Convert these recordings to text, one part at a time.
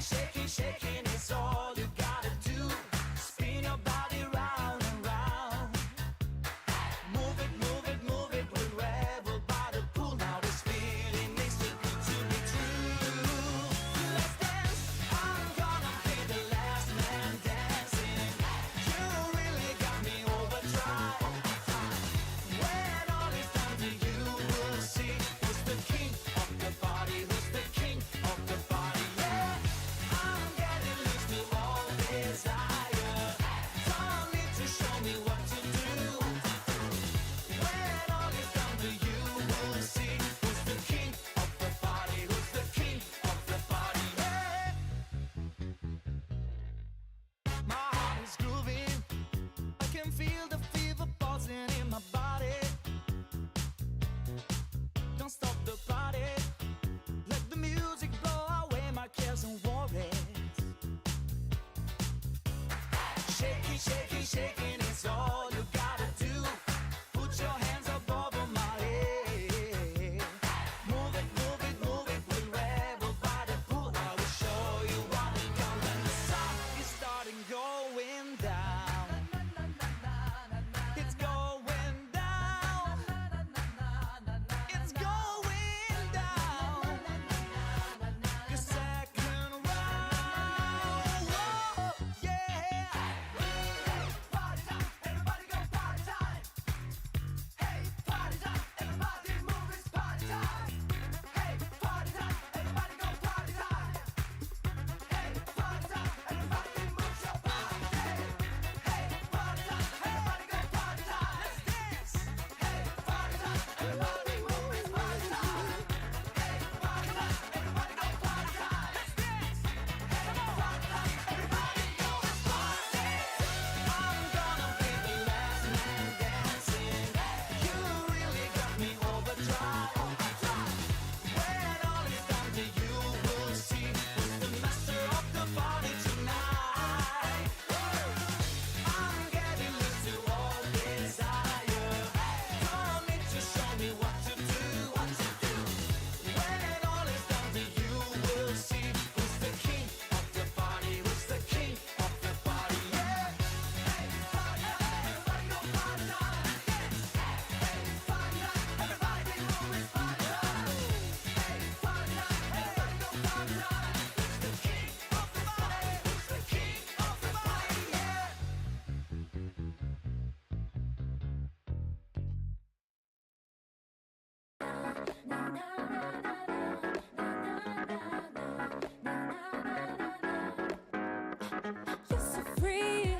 shaking, shaking is all you gotta do. Spin your body round and round. Move it, move it, move it. We'll revel by the pool. Now this feeling makes it good to be true. Let's dance. I'm gonna be the last man dancing. You really got me overdrive. When all is done to you, we'll see who's the king of the party. Who's the king of the party? Yeah, I'm getting loose to all desire. Don't need to show me what to do. When all is done to you, we'll see who's the king of the party. Who's the king of the party? Yeah. My heart is grooving. I can feel the fever pulsing in my body. Don't stop the party. Let the music blow away my cares and worries. Shaking, shaking, shaking is all you gotta do. Put your hands above my head. Move it, move it, move it. We'll revel by the pool. I will show you what we got when the sun is starting going down. It's going down. It's going down. The second round. Whoa, yeah. Party time, everybody go party time. Hey, party time, everybody move, it's party time. Hey, party time, everybody go party time. Hey, party time, everybody move your body. Hey, party time, everybody go party time. Let's dance. Hey, party time, everybody move, it's party time. Hey, party time, everybody go party time. Let's dance. Hey, party time, everybody go, it's party. I'm gonna be the last man dancing. You really got me overdrive. When all is done to you, we'll see who's the master of the party tonight. I'm getting loose to all desire. Don't need to show me what to do. When all is done to you, we'll see who's the king of the party. Who's the king of the party? Yeah. Hey, party time, everybody go party time. Dance. Hey, party time, everybody move, it's party time. Hey, party time, everybody go party time. Who's the king of the party? Who's the king of the party? Yeah. You're so free,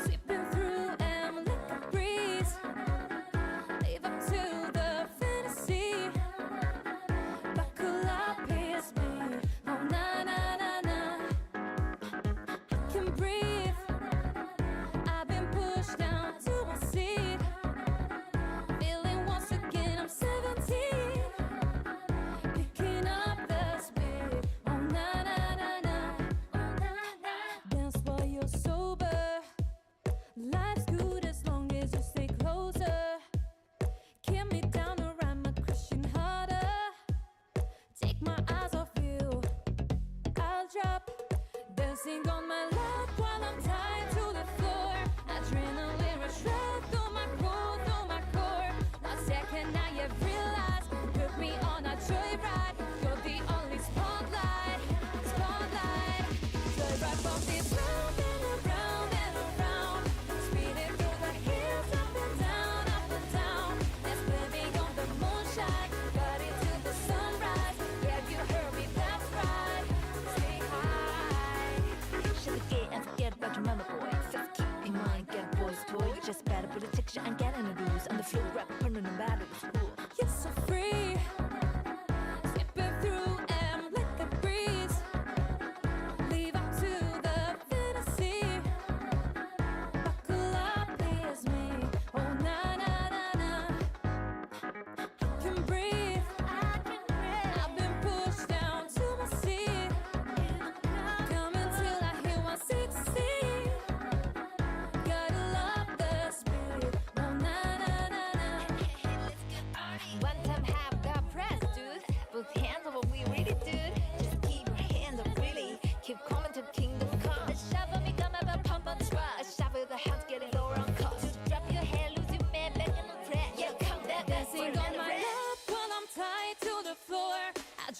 sweeping through and like a breeze. Live up to the fantasy. Buckle up, it's me. Oh na na na na. I can breathe. I've been pushed down to a seat. Feeling once again I'm 17. Picking up the speed. Oh na na na na. Dance while you're sober. Life's good as long as you stay closer. Keep me down around my crushing harder. Take my eyes off you. I'll drop. Dancing on my lap while I'm tied to the floor. Adrenaline rush right through my core, through my core. 1 second now you've realized. Put me on a joyride. You're the only spotlight, spotlight. Joyride from this round and around and around. Speeding through the hills, up and down, up and down. Let's living on the moonshine, body to the sunrise. Yeah, you heard me, that's right. Stay high. Shake it and forget about your mama.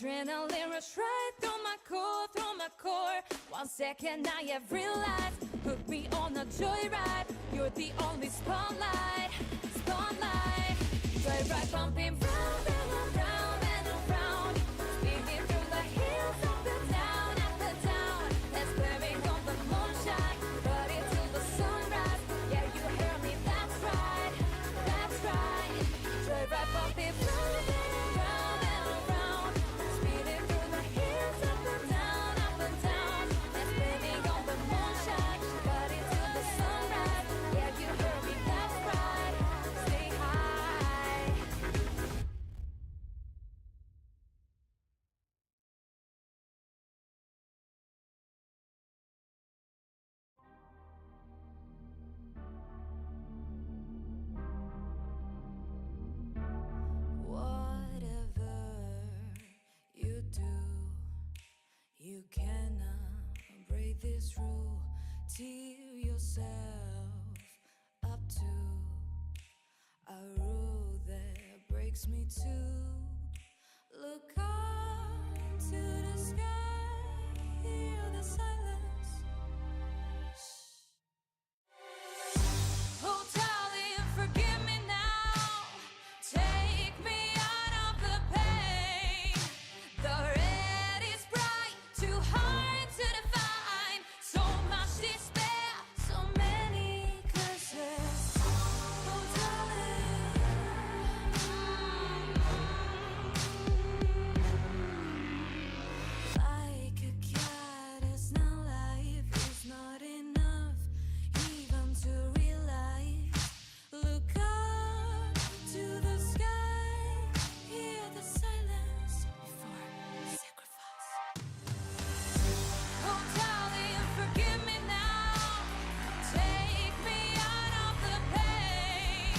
Adrenaline rush right through my core, through my core. 1 second I have realized, hook me on a joyride. You're the only spotlight, spotlight. Joyride bumping round and around and around, speeding through the hills up and down, up and down. Let's blurring on the moonshine, body till the sunrise. Yeah, you heard me, that's right, that's right. Joyride bumping round and around and around, speeding through the hills up and down, up and down. Let's blurring on the moonshine, body till the sunrise. Yeah, you heard me, that's right. Stay high. Whatever you do, you cannot break this rule. Tear yourself up to a rule that breaks me too. Look up to the sky, hear the silence. Oh, darling, forgive me now. Take me out of the pain. The red is bright, too hard to define. So much despair, so many curses. Oh, darling. Like a cat, it's not life, it's not enough even to realize. Look up to the sky, hear the silence before sacrifice. Oh, darling, forgive me now. Take me out of the pain.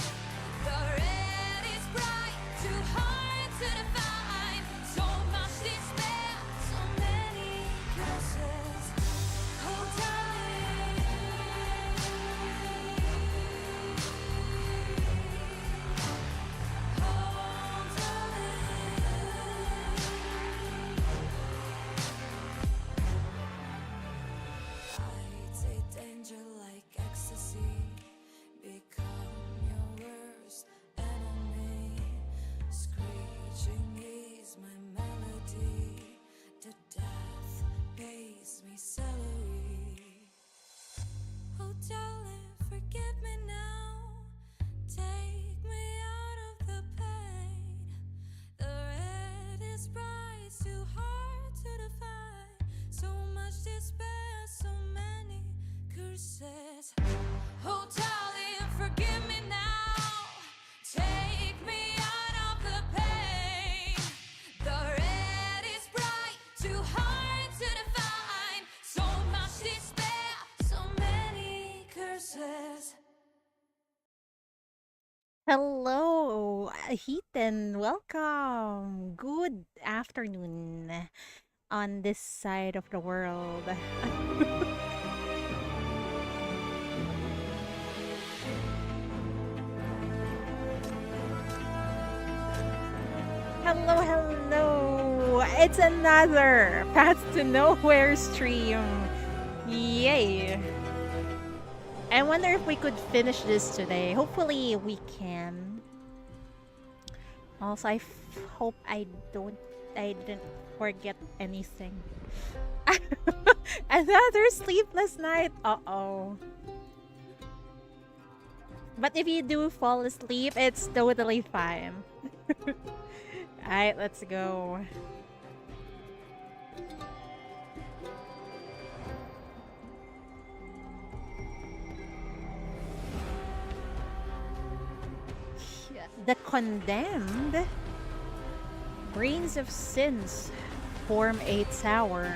The red is bright, too hard to define. So much despair, so many curses. Oh, darling. Oh, darling. I take danger like ecstasy, become your worst enemy. Screeching is my melody, the death pays me salary. Oh, darling, forgive me now. Take me out of the pain. The red is bright, too hard to define. So much despair, so many curses. Oh, darling, forgive me now. Take me out of the pain. The red is bright, too hard to define. So much despair, so many curses. Hello, Heaton. Welcome. Good afternoon on this side of the world. Hello, hello. It's another Path to Nowhere stream. Yay. I wonder if we could finish this today. Hopefully we can. Also, hope I didn't forget anything. Another sleepless night. Uh-oh. But if you do fall asleep, it's totally fine. Alright, let's go. The condemned, grains of sins form a tower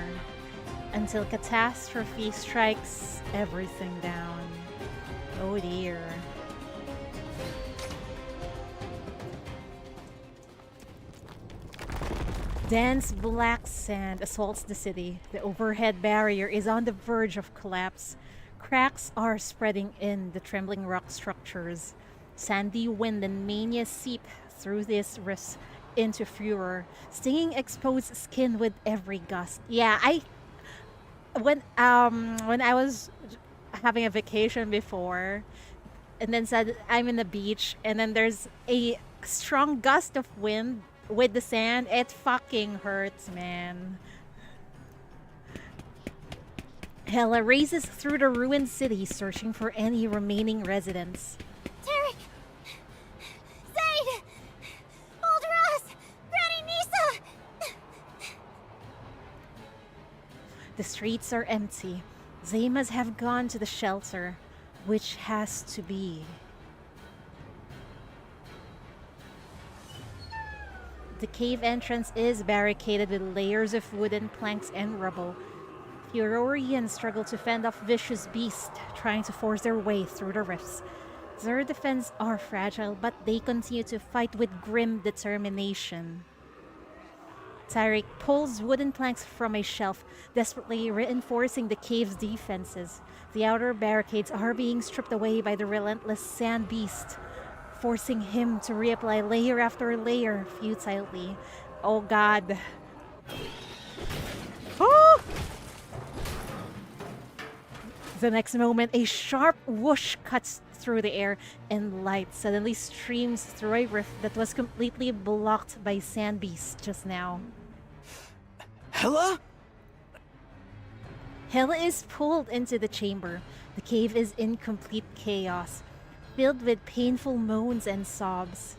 until catastrophe strikes everything down. Oh dear. Dense black sand assaults the city. The overhead barrier is on the verge of collapse. Cracks are spreading in the trembling rock structures. Sandy wind and mania seep through these into furor, stinging exposed skin with every gust. Yeah, I when I was having a vacation before, and then said I'm in the beach, and then there's a strong gust of wind with the sand. It fucking hurts, man. Hela races through the ruined city, searching for any remaining residents. Tarek! Zaid! Old Ross! Granny Nisa! The streets are empty. They must have gone to the shelter, which has to be. The cave entrance is barricaded with layers of wooden planks and rubble. Furorians struggle to fend off vicious beasts trying to force their way through the rifts. Their defenses are fragile, but they continue to fight with grim determination. Tyrick pulls wooden planks from a shelf, desperately reinforcing the cave's defenses. The outer barricades are being stripped away by the relentless sand beast, forcing him to reapply layer after layer futilely. Oh god. Oh! The next moment, a sharp whoosh cuts through the air, and light suddenly streams through a rift that was completely blocked by sand beasts just now. Hela? Hela is pulled into the chamber. The cave is in complete chaos, filled with painful moans and sobs.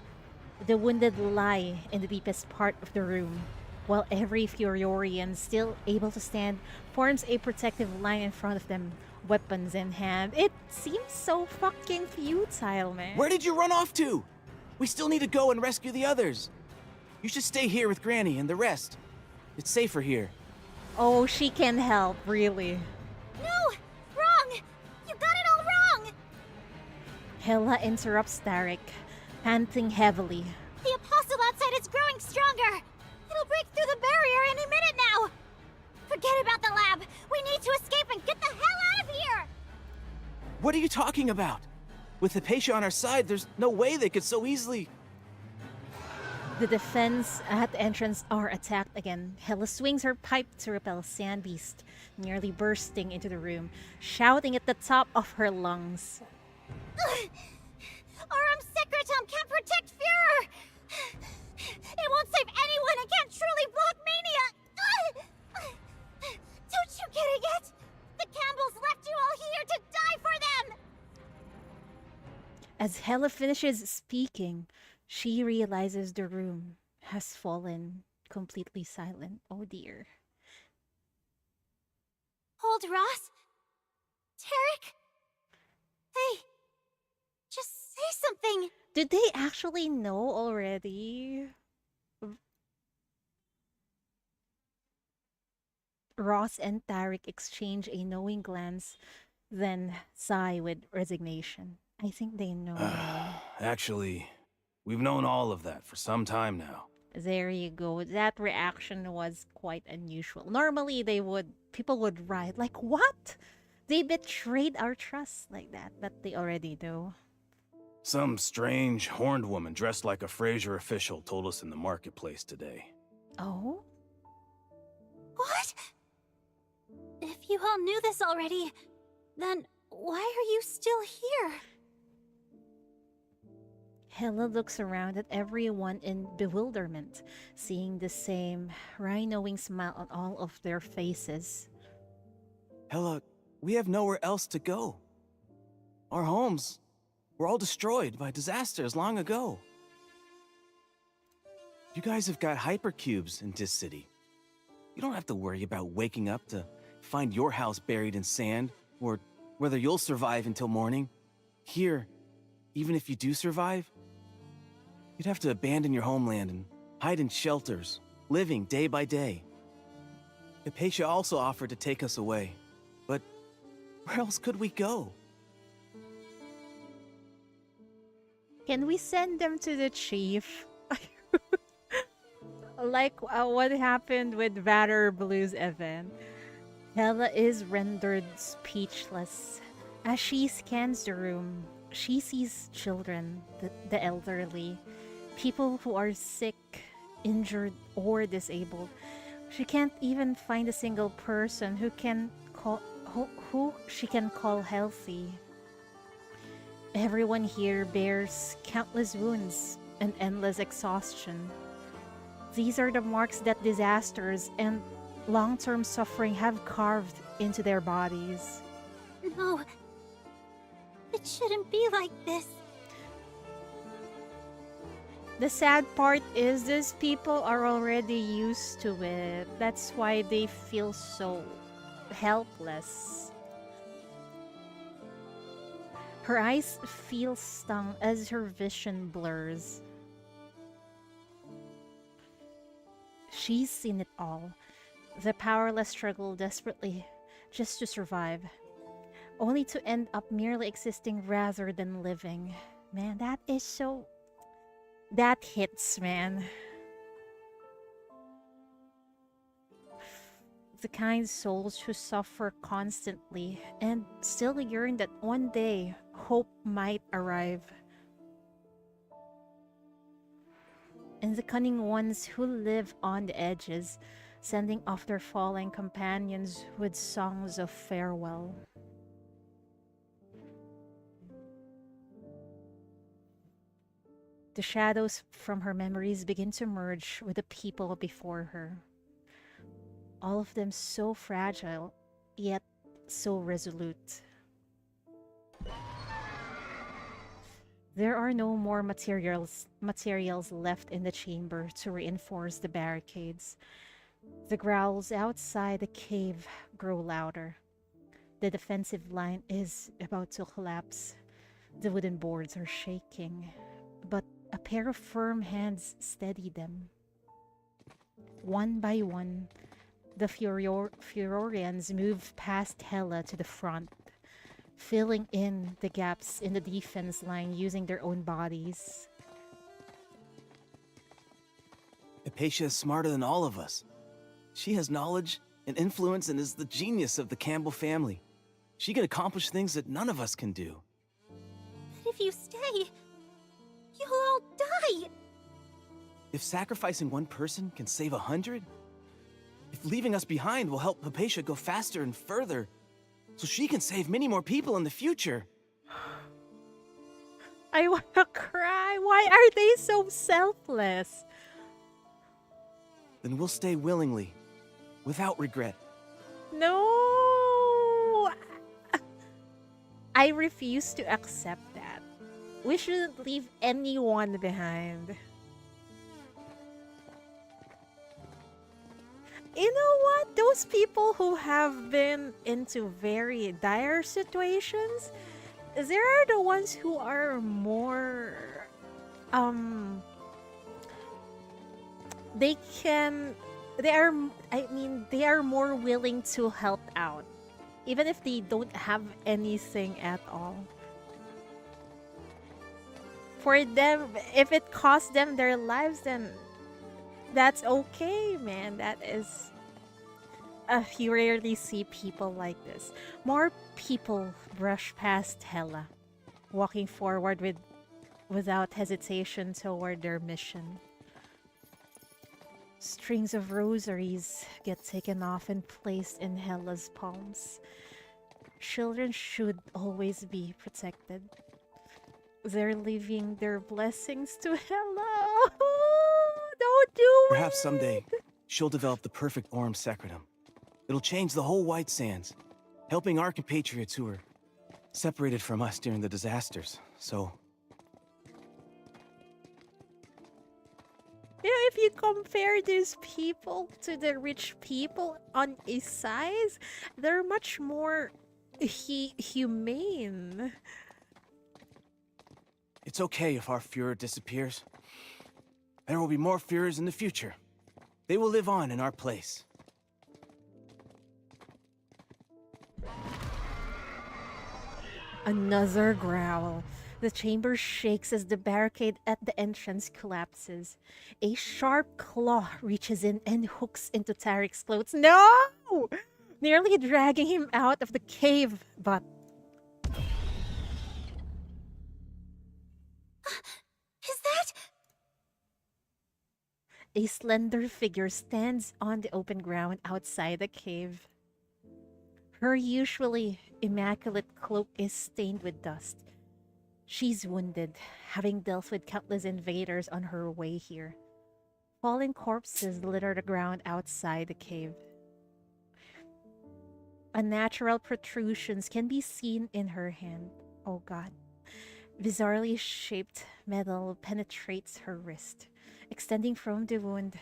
The wounded lie in the deepest part of the room, while every Furiorian still able to stand forms a protective line in front of them, weapons in hand. It seems so fucking futile, man. Where did you run off to? We still need to go and rescue the others. You should stay here with Granny and the rest. It's safer here. Oh, she can help, really. No! Wrong! You got it all wrong! Hela interrupts Tarek, panting heavily. The apostle outside is growing stronger! It'll break through the barrier any minute now! Forget about the lab! We need to escape and get the hell out of here! What are you talking about? With Hypatia on our side, there's no way they could so easily... The defense at the entrance are attacked again. Hela swings her pipe to repel Sand Beast, nearly bursting into the room, shouting at the top of her lungs. Aram Secretum can't protect Führer! It won't save anyone and can't truly block mania! Don't you get it yet? The Campbells left you all here to die for them! As Hela finishes speaking, she realizes the room has fallen completely silent. Oh dear. Old Ross? Tarek? Hey, just say something! Did they actually know already? Ross and Tarek exchange a knowing glance, then sigh with resignation. I think they know now. Actually, we've known all of that for some time now. There you go. That reaction was quite unusual. Normally people would write like, what? They betrayed our trust like that, but they already do. Some strange, horned woman dressed like a Fraser official told us in the marketplace today. Oh? What? If you all knew this already, then why are you still here? Hela looks around at everyone in bewilderment, seeing the same wry-knowing smile on all of their faces. Hela, we have nowhere else to go. Our homes were all destroyed by disasters long ago. You guys have got hypercubes in this city. You don't have to worry about waking up to find your house buried in sand, or whether you'll survive until morning. Here, even if you do survive, you'd have to abandon your homeland and hide in shelters, living day by day. Hypatia also offered to take us away, but where else could we go? Can we send them to the chief? Like what happened with Vader Blue's event. Hela is rendered speechless. As she scans the room, she sees children, the elderly, people who are sick injured or disabled. She can't even find a single person who she can call healthy. Everyone here bears countless wounds and endless exhaustion. These are the marks that disasters and long-term suffering have carved into their bodies. No, it shouldn't be like this. The sad part is these people are already used to it. That's why they feel so helpless. Her eyes feel stung as her vision blurs. She's seen it all. The powerless struggle desperately just to survive, only to end up merely existing rather than living. Man, that is so... That hits, man. The kind souls who suffer constantly and still yearn that one day hope might arrive. And the cunning ones who live on the edges, sending off their fallen companions with songs of farewell. The shadows from her memories begin to merge with the people before her. All of them so fragile, yet so resolute. There are no more materials left in the chamber to reinforce the barricades. The growls outside the cave grow louder. The defensive line is about to collapse. The wooden boards are shaking, but a pair of firm hands steady them. One by one, the Furorians move past Hela to the front, filling in the gaps in the defense line using their own bodies. Hypatia is smarter than all of us. She has knowledge and influence and is the genius of the Campbell family. She can accomplish things that none of us can do. But if you stay, you'll all die! If sacrificing one person can save 100, if leaving us behind will help Hypatia go faster and further, so she can save many more people in the future. I wanna cry. Why are they so selfless? Then we'll stay willingly, without regret. No! I refuse to accept that. We shouldn't leave anyone behind. You know what? Those people who have been into very dire situations, there are the ones who are more they are more willing to help out even if they don't have anything at all. For them, if it costs them their lives, then that's okay, man. That is... you rarely see people like this. More people brush past Hela, walking forward without hesitation toward their mission. Strings of rosaries get taken off and placed in Hela's palms. Children should always be protected. They're leaving their blessings to Hela. Don't do it! Perhaps someday, she'll develop the perfect Aurum Secretum. It'll change the whole White Sands, helping our compatriots who were separated from us during the disasters. So, yeah, if you compare these people to the rich people on a size, they're much more humane. it's okay if our Führer disappears. There will be more Führers in the future. They will live on in our place. Another growl. The chamber shakes as the barricade at the entrance collapses. A sharp claw reaches in and hooks into Tariq's clothes. No! Nearly dragging him out of the cave, but... Is that... A slender figure stands on the open ground outside the cave. Her usually immaculate cloak is stained with dust. She's wounded, having dealt with countless invaders on her way here. Fallen corpses litter the ground outside the cave. Unnatural protrusions can be seen in her hand. Oh god. Bizarrely shaped metal penetrates her wrist, extending from the wound,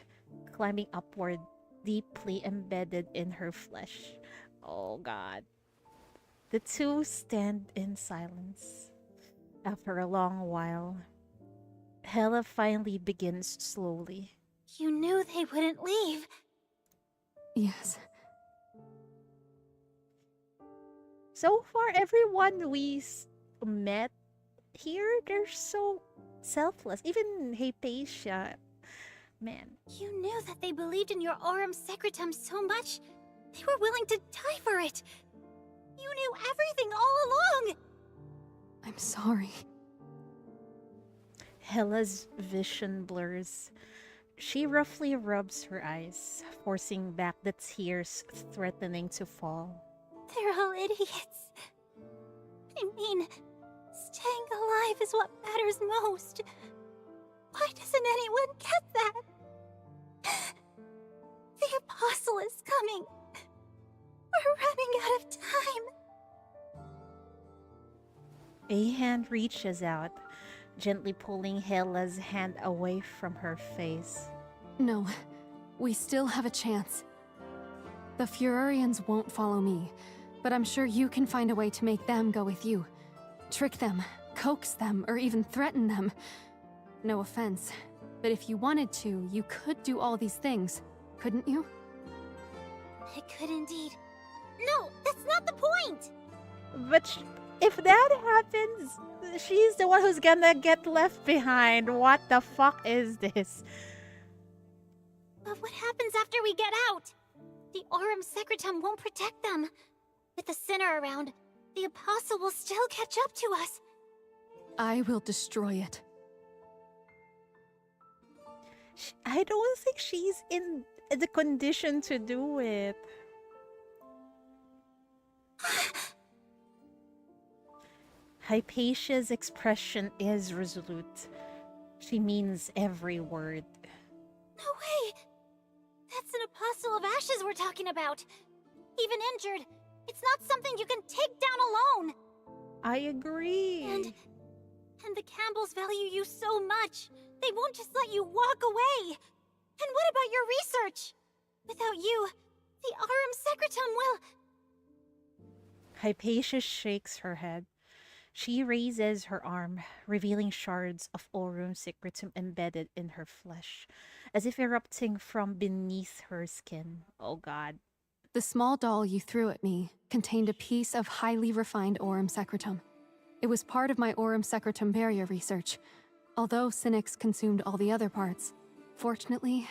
climbing upward, deeply embedded in her flesh. Oh god. The two stand in silence. After a long while, Hela finally begins slowly. You knew they wouldn't leave. Yes. So far, everyone met here, they're so selfless. Even Hypatia, man. You knew that they believed in your Aurum Secretum so much, they were willing to die for it. You knew everything all along. I'm sorry. Hela's vision blurs. She roughly rubs her eyes, forcing back the tears threatening to fall. They're all idiots. I mean, staying alive is what matters most. Why doesn't anyone get that? The Apostle is coming. We're running out of time. A hand reaches out, gently pulling Hela's hand away from her face. No, we still have a chance. The Furorians won't follow me, but I'm sure you can find a way to make them go with you. Trick them, coax them, or even threaten them. No offense, but if you wanted to, you could do all these things, couldn't you? I could indeed. No, that's not the point! But if that happens, she's the one who's gonna get left behind. What the fuck is this? But what happens after we get out? The Aurum Secretum won't protect them. With the Sinner around, the Apostle will still catch up to us. I will destroy it. I don't think she's in the condition to do it. Hypatia's expression is resolute. She means every word. No way! That's an Apostle of Ashes we're talking about. Even injured, it's not something you can take down alone. I agree. And the Campbells value you so much. They won't just let you walk away. And what about your research? Without you, the Aurum Secretum will... Hypatia shakes her head. She raises her arm, revealing shards of Aurum Secretum embedded in her flesh, as if erupting from beneath her skin. Oh god. The small doll you threw at me contained a piece of highly refined Aurum Secretum. It was part of my Aurum Secretum barrier research, although Cynics consumed all the other parts. Fortunately,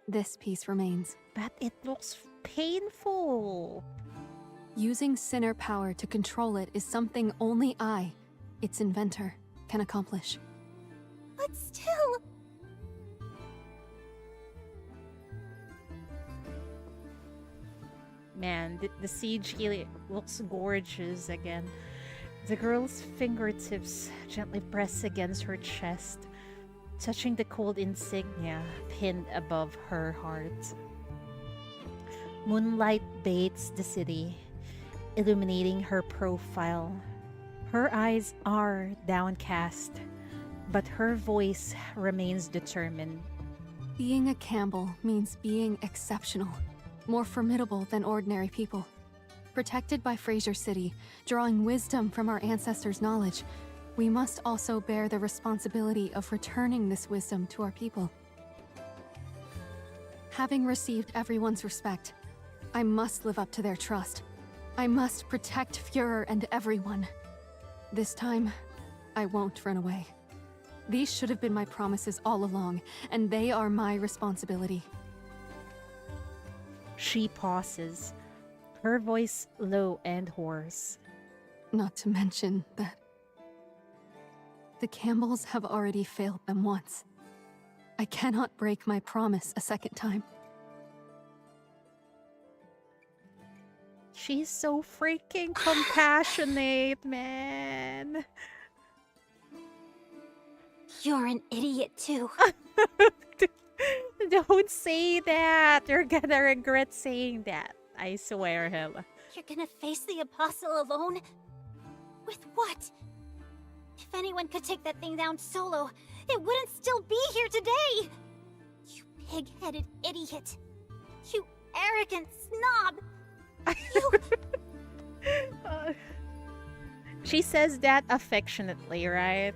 this piece remains. But it looks painful. Using Sinner power to control it is something only I, its inventor, can accomplish. But still... Man, the siege here looks gorgeous again. The girl's fingertips gently press against her chest, touching the cold insignia pinned above her heart. Moonlight bathes the city, illuminating her profile. Her eyes are downcast, but her voice remains determined. Being a Campbell means being exceptional, more formidable than ordinary people. Protected by Fraser City, drawing wisdom from our ancestors' knowledge, we must also bear the responsibility of returning this wisdom to our people. Having received everyone's respect, I must live up to their trust. I must protect Führer and everyone. This time, I won't run away. These should have been my promises all along, and they are my responsibility. She pauses, her voice low and hoarse. Not to mention that the Campbells have already failed them once. I cannot break my promise a second time. She's so freaking compassionate, man. You're an idiot too. Don't say that. You're gonna regret saying that. I swear, Hella. You're gonna face the Apostle alone? With what? If anyone could take that thing down solo, it wouldn't still be here today! You pig-headed idiot! You arrogant snob! You... She says that affectionately, right?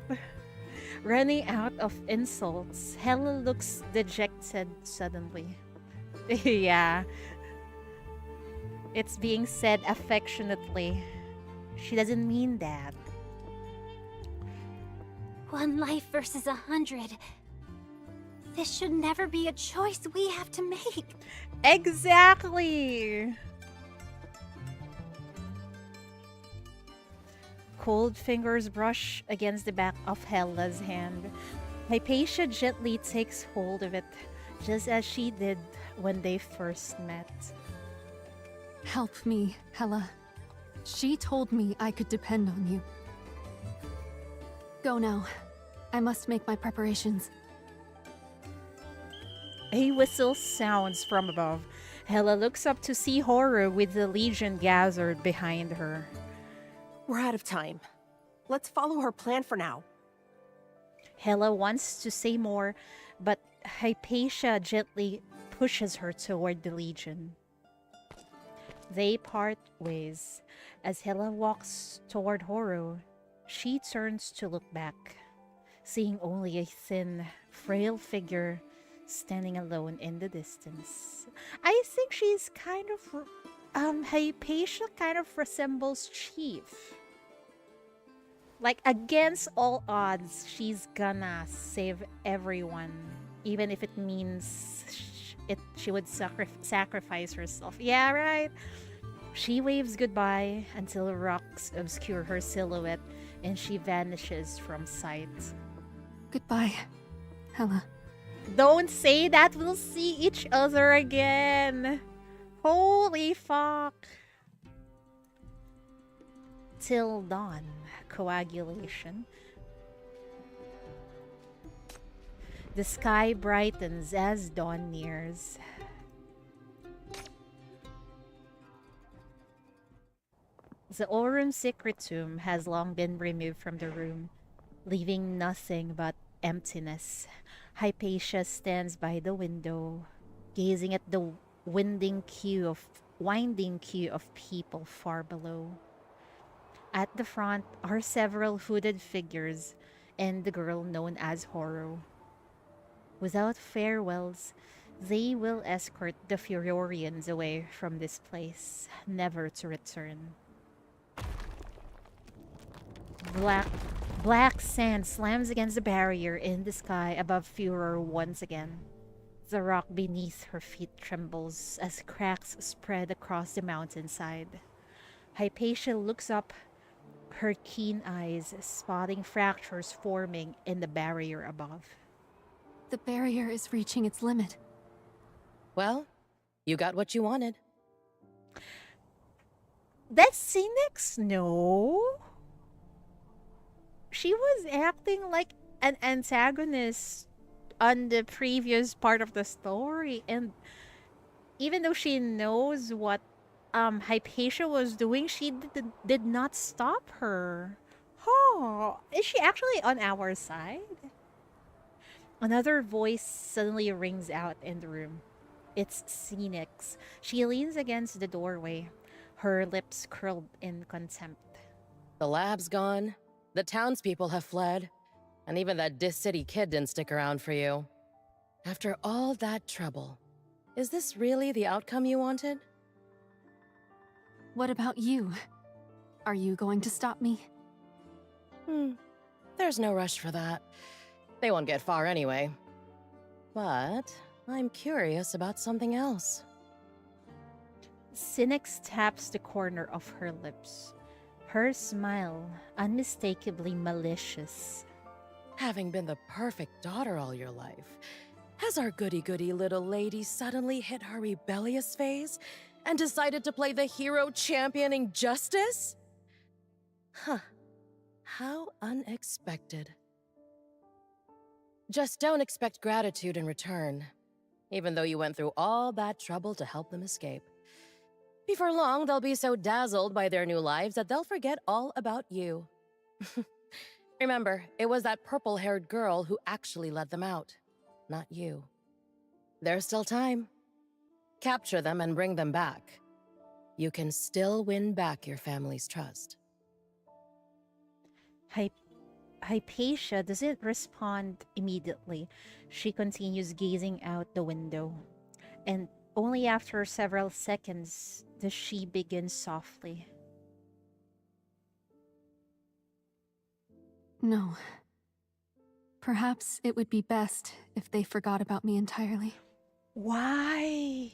Running out of insults, Hella looks dejected suddenly. Yeah. It's being said affectionately. She doesn't mean that. One life versus 100. This should never be a choice we have to make. Exactly! Cold fingers brush against the back of Hella's hand. Hypatia gently takes hold of it, just as she did when they first met. Help me, Hella. She told me I could depend on you. Go now. I must make my preparations. A whistle sounds from above. Hella looks up to see Horror with the Legion gathered behind her. We're out of time. Let's follow her plan for now. Hella wants to say more, but Hypatia gently pushes her toward the Legion. They part ways. As Hella walks toward Horo, she turns to look back, seeing only a thin, frail figure standing alone in the distance. I think she's kind of... Hypatia kind of resembles Chief. Like, against all odds, she's gonna save everyone. Even if it means she would sacrifice herself. Yeah, right? She waves goodbye until rocks obscure her silhouette and she vanishes from sight. Goodbye, Hella. Don't say that, we'll see each other again. Holy fuck. Till dawn, coagulation. The sky brightens as dawn nears. The Aurum Secretum has long been removed from the room, leaving nothing but emptiness. Hypatia stands by the window, gazing at the winding queue of people far below. At the front are several hooded figures and the girl known as Horo. Without farewells, they will escort the Furorians away from this place, never to return. Black sand slams against the barrier in the sky above Furor once again. The rock beneath her feet trembles as cracks spread across the mountainside. Hypatia looks up, her keen eyes spotting fractures forming in the barrier above. The barrier is reaching its limit. Well, you got what you wanted. That's Cynics? No. She was acting like an antagonist on the previous part of the story, and even though she knows what Hypatia was doing, she did not stop her. Oh, is she actually on our side? Another voice suddenly rings out in the room. It's Cynics. She leans against the doorway, her lips curled in contempt. The lab's gone, the townspeople have fled, and even that Dis-City kid didn't stick around for you. After all that trouble, is this really the outcome you wanted? What about you? Are you going to stop me? There's no rush for that. They won't get far anyway. But I'm curious about something else. Cynics taps the corner of her lips, her smile unmistakably malicious. Having been the perfect daughter all your life, Has our goody-goody little lady suddenly hit her rebellious phase and decided to play the hero championing justice? Huh. How unexpected. Just don't expect gratitude in return, even though you went through all that trouble to help them escape. Before long, they'll be so dazzled by their new lives that they'll forget all about you. Remember, it was that purple-haired girl who actually let them out, not you. There's still time. Capture them and bring them back. You can still win back your family's trust. Hypatia doesn't respond immediately. She continues gazing out the window. And only after several seconds does she begin softly. No. Perhaps it would be best if they forgot about me entirely. Why?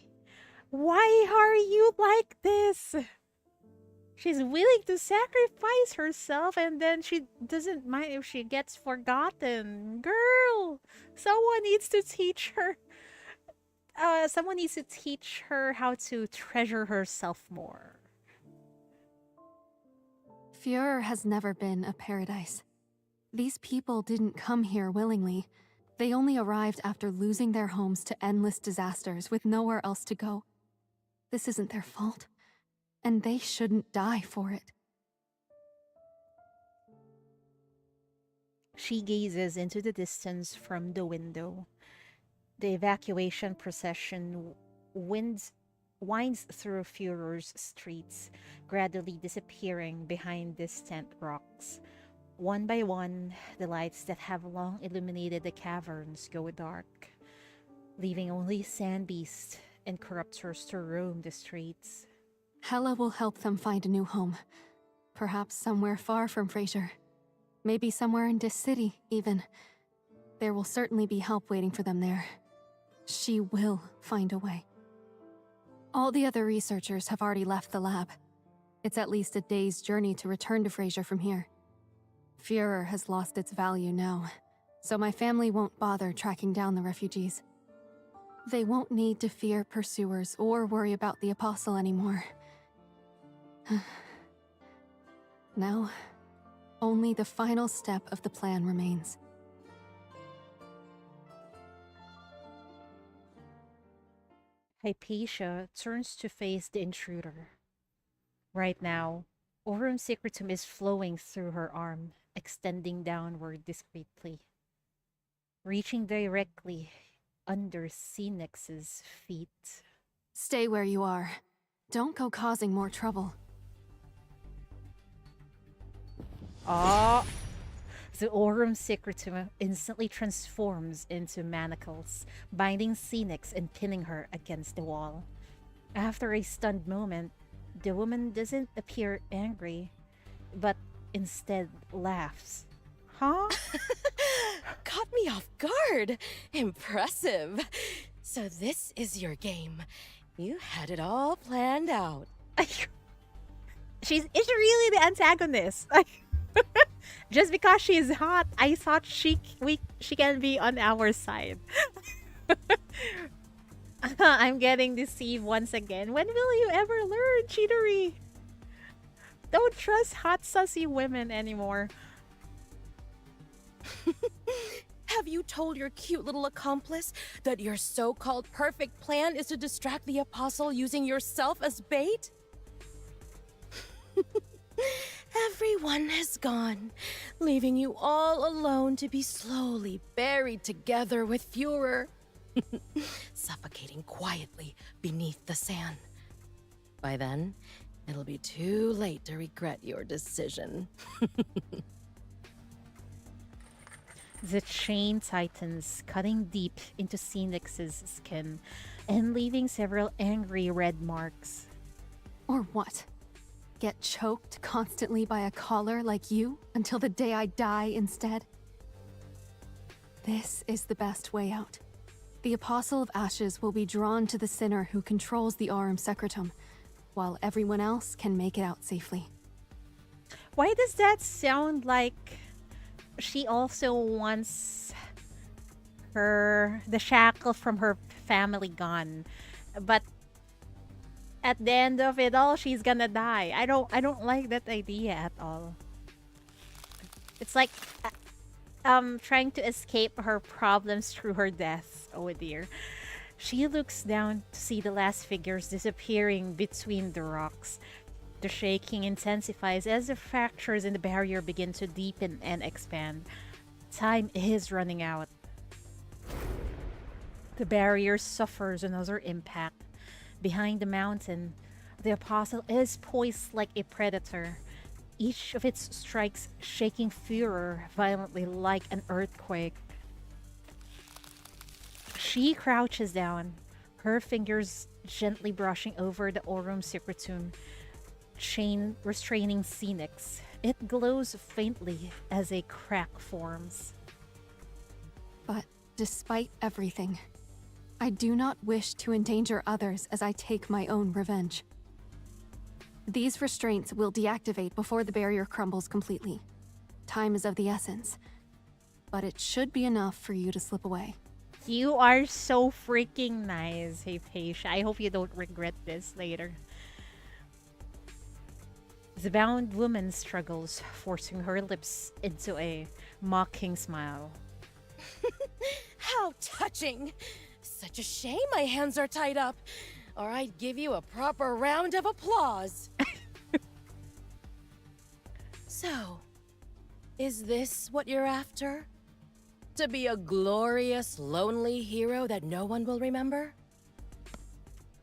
Why are you like this? She's willing to sacrifice herself and then she doesn't mind if she gets forgotten. Girl, someone needs to teach her. Someone needs to teach her how to treasure herself more. Furor has never been a paradise. These people didn't come here willingly. They only arrived after losing their homes to endless disasters with nowhere else to go. This isn't their fault, and they shouldn't die for it. She gazes into the distance from the window. The evacuation procession winds through Furor's streets, gradually disappearing behind distant rocks. One by one, the lights that have long illuminated the caverns go dark, leaving only sand beasts and corruptors to roam the streets. Hela will help them find a new home. Perhaps somewhere far from Fraser. Maybe somewhere in this city, even. There will certainly be help waiting for them there. She will find a way. All the other researchers have already left the lab. It's at least a day's journey to return to Fraser from here. Furor has lost its value now, so my family won't bother tracking down the refugees. They won't need to fear pursuers or worry about the Apostle anymore. Now, only the final step of the plan remains. Hypatia turns to face the intruder. Right now, Aurum Secretum is flowing through her arm, extending downward discreetly, reaching directly under Phoenix's feet. Stay where you are. Don't go causing more trouble. Ah! The Aurum Secretum instantly transforms into manacles, binding Phoenix and pinning her against the wall. After a stunned moment, the woman doesn't appear angry, but instead laughs. Huh? Caught me off guard. Impressive. So this is your game. You had it all planned out. Is she really the antagonist? Just because she's hot, I thought she can be on our side. I'm getting deceived once again. When will you ever learn, Chidori? Don't trust hot, sussy women anymore. Have you told your cute little accomplice that your so-called perfect plan is to distract the Apostle using yourself as bait? Everyone has gone, leaving you all alone to be slowly buried together with Furor, suffocating quietly beneath the sand. By then, it'll be too late to regret your decision. The chain tightens, cutting deep into Phoenix's skin and leaving several angry red marks. Or what? Get choked constantly by a collar like you until the day I die instead? This is the best way out. The Apostle of Ashes will be drawn to the sinner who controls the Aurum Secretum, while everyone else can make it out safely. Why does that sound like she also wants the shackle from her family gone. But at the end of it all, she's gonna die. I don't like that idea at all. It's like trying to escape her problems through her death. Oh dear. She looks down to see the last figures disappearing between the rocks. The shaking intensifies as the fractures in the barrier begin to deepen and expand. Time is running out. The barrier suffers another impact. Behind the mountain, the apostle is poised like a predator, each of its strikes shaking Führer violently like an earthquake. She crouches down, her fingers gently brushing over the Aurum Secretum, chain restraining Phoenix. It glows faintly as a crack forms. But despite everything, I do not wish to endanger others as I take my own revenge. These restraints will deactivate before the barrier crumbles completely. Time is of the essence, but it should be enough for you to slip away. You are so freaking nice, Hypatia. I hope you don't regret this later. The bound woman struggles, forcing her lips into a mocking smile. How touching! Such a shame my hands are tied up, or I'd give you a proper round of applause. So, is this what you're after? To be a glorious, lonely hero that no one will remember?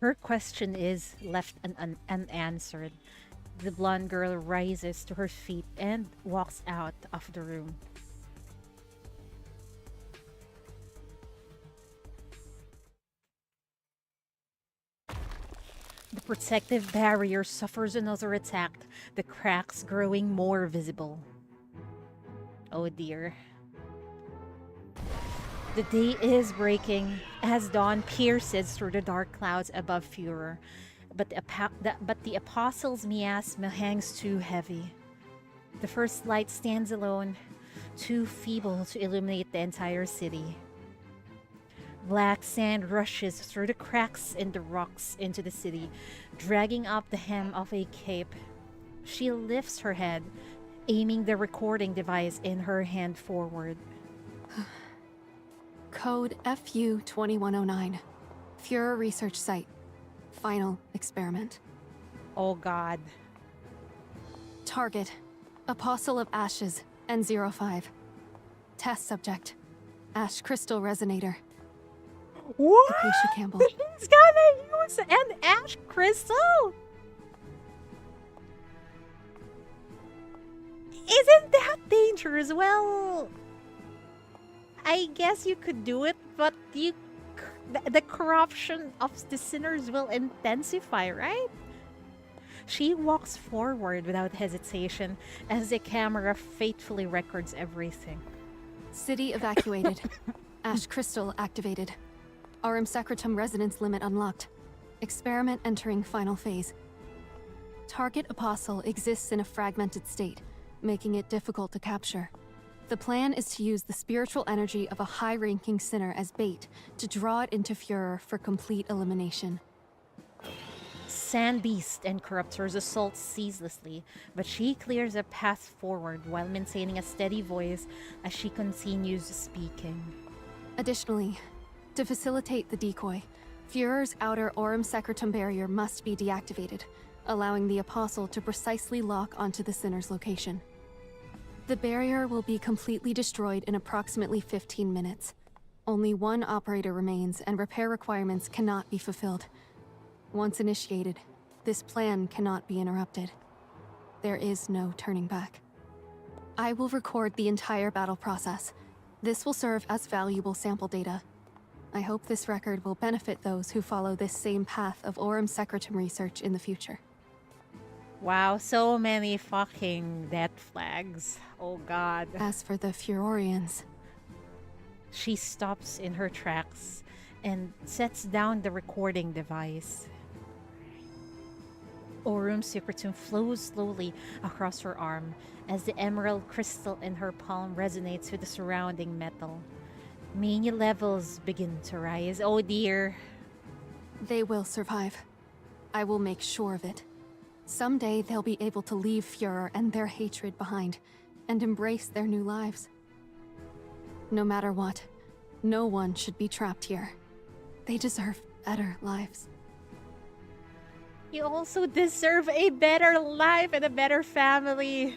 Her question is left unanswered. The blonde girl rises to her feet and walks out of the room. The protective barrier suffers another attack, the cracks growing more visible. Oh dear. The day is breaking as dawn pierces through the dark clouds above Führer, but the apostle's miasma hangs too heavy. The first light stands alone, too feeble to illuminate the entire city. Black sand rushes through the cracks in the rocks into the city, dragging up the hem of a cape. She lifts her head, aiming the recording device in her hand forward. Code FU-2109. Führer Research Site. Final experiment. Oh god. Target. Apostle of Ashes, N05. Test subject. Ash Crystal Resonator. What? Hypatia Campbell. He's gonna use an ash crystal? Isn't that dangerous? Well, I guess you could do it, but the corruption of the sinners will intensify, right? She walks forward without hesitation as the camera faithfully records everything. City evacuated. Ash Crystal activated. Aurum Secretum resonance limit unlocked. Experiment entering final phase. Target Apostle exists in a fragmented state, making it difficult to capture. The plan is to use the spiritual energy of a high-ranking sinner as bait to draw it into Führer for complete elimination. Sand Beast and Corruptors assault ceaselessly, but she clears a path forward while maintaining a steady voice as she continues speaking. Additionally, to facilitate the decoy, Führer's outer Aurum Secretum barrier must be deactivated, allowing the Apostle to precisely lock onto the sinner's location. The barrier will be completely destroyed in approximately 15 minutes. Only one operator remains, and repair requirements cannot be fulfilled. Once initiated, this plan cannot be interrupted. There is no turning back. I will record the entire battle process. This will serve as valuable sample data. I hope this record will benefit those who follow this same path of Aurum Secretum research in the future. Wow, so many fucking death flags. Oh god. As for the Furorians, She stops in her tracks and sets down the recording device. Aurum Secretum flows slowly across her arm as the emerald crystal in her palm resonates with the surrounding metal. Mania levels begin to rise. Oh dear. They will survive. I will make sure of it. Someday they'll be able to leave Führer and their hatred behind, and embrace their new lives. No matter what, no one should be trapped here. They deserve better lives. You also deserve a better life and a better family.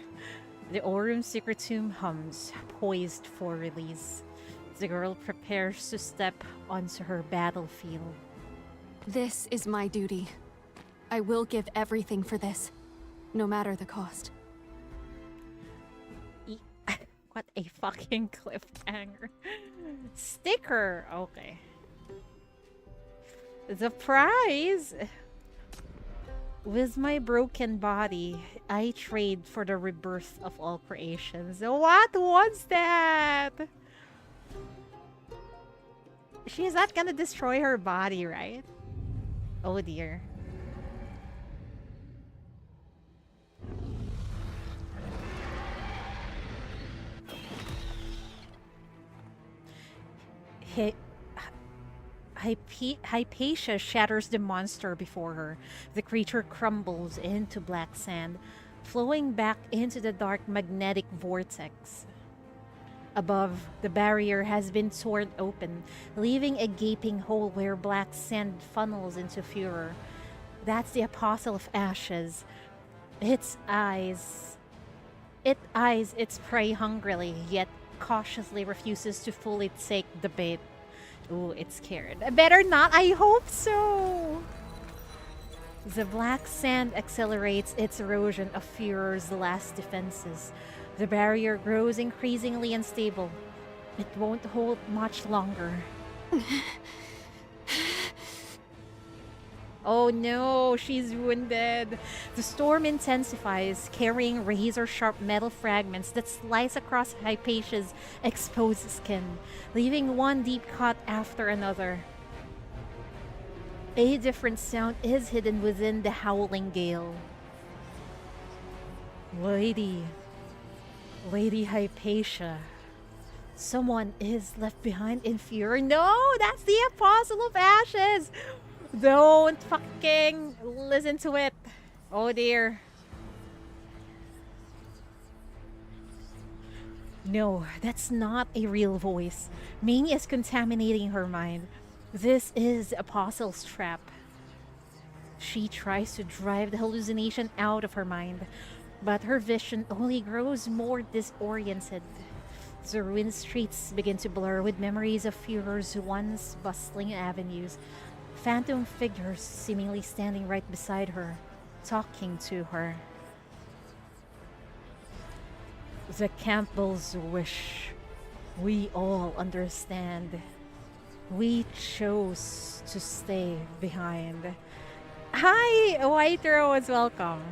The Aurum Secretum hums, poised for release. The girl prepares to step onto her battlefield. This is my duty. I will give everything for this, no matter the cost. What a fucking cliffhanger. Sticker! Okay. The prize! With my broken body, I trade for the rebirth of all creations. What was that? She's not gonna destroy her body, right? Oh dear. Hypatia shatters the monster before her. The creature crumbles into black sand, flowing back into the dark magnetic vortex. Above, the barrier has been torn open, leaving a gaping hole where black sand funnels into Führer. That's the Apostle of Ashes. It eyes its prey hungrily, yet cautiously refuses to fully take the bait. Ooh, it's scared. Better not, I hope so! The black sand accelerates its erosion of Führer's last defenses. The barrier grows increasingly unstable. It won't hold much longer. Oh no, she's wounded. The storm intensifies, carrying razor-sharp metal fragments that slice across Hypatia's exposed skin, leaving one deep cut after another. A different sound is hidden within the howling gale. Lady Hypatia. Someone is left behind in Führer. No, that's the Apostle of Ashes! Don't fucking listen to it. Oh dear. No, that's not a real voice. Ming is contaminating her mind. This is Apostle's trap. She tries to drive the hallucination out of her mind, but her vision only grows more disoriented. The ruined streets begin to blur with memories of Führer's once bustling avenues. Phantom figures seemingly standing right beside her, talking to her. The Campbells wish. We all understand. We chose to stay behind. Hi, White Rose, welcome.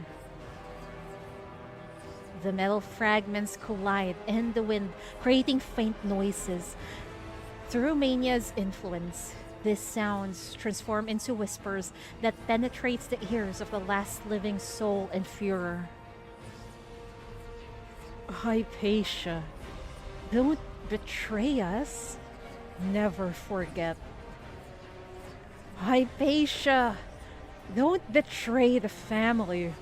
The metal fragments collide in the wind, creating faint noises. Through Mania's influence, these sounds transform into whispers that penetrates the ears of the last living soul in Führer. Hypatia, don't betray us. Never forget. Hypatia, don't betray the family.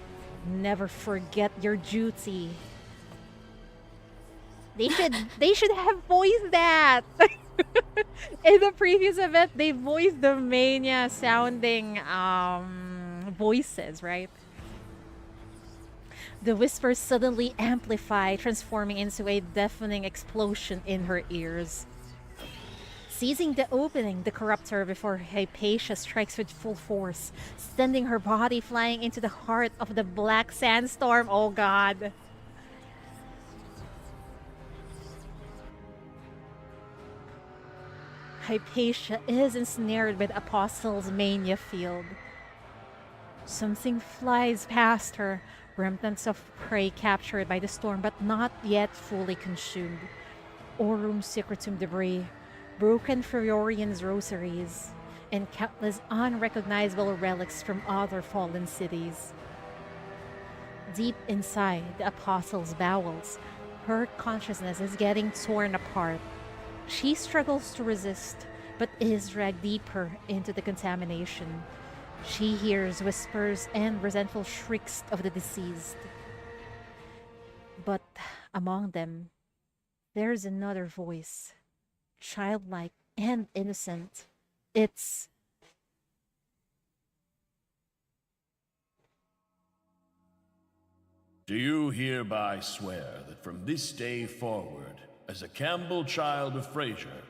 Never forget your duty. They should have voiced that. In the previous event, they voiced the Mania sounding voices, right? The whispers suddenly amplify, transforming into a deafening explosion in her ears. Seizing the opening, the corruptor before Hypatia strikes with full force, sending her body flying into the heart of the black sandstorm. Oh god. Hypatia is ensnared by the Apostle's Mania field. Something flies past her, remnants of prey captured by the storm but not yet fully consumed. Aurum Secretum debris, broken Furiorian's rosaries, and countless unrecognizable relics from other fallen cities. Deep inside the Apostle's bowels, her consciousness is getting torn apart. She struggles to resist, but is dragged deeper into the contamination. She hears whispers and resentful shrieks of the deceased. But among them, there's another voice, childlike and innocent. It's Do you hereby swear that from this day forward, as a Campbell child of Frasier,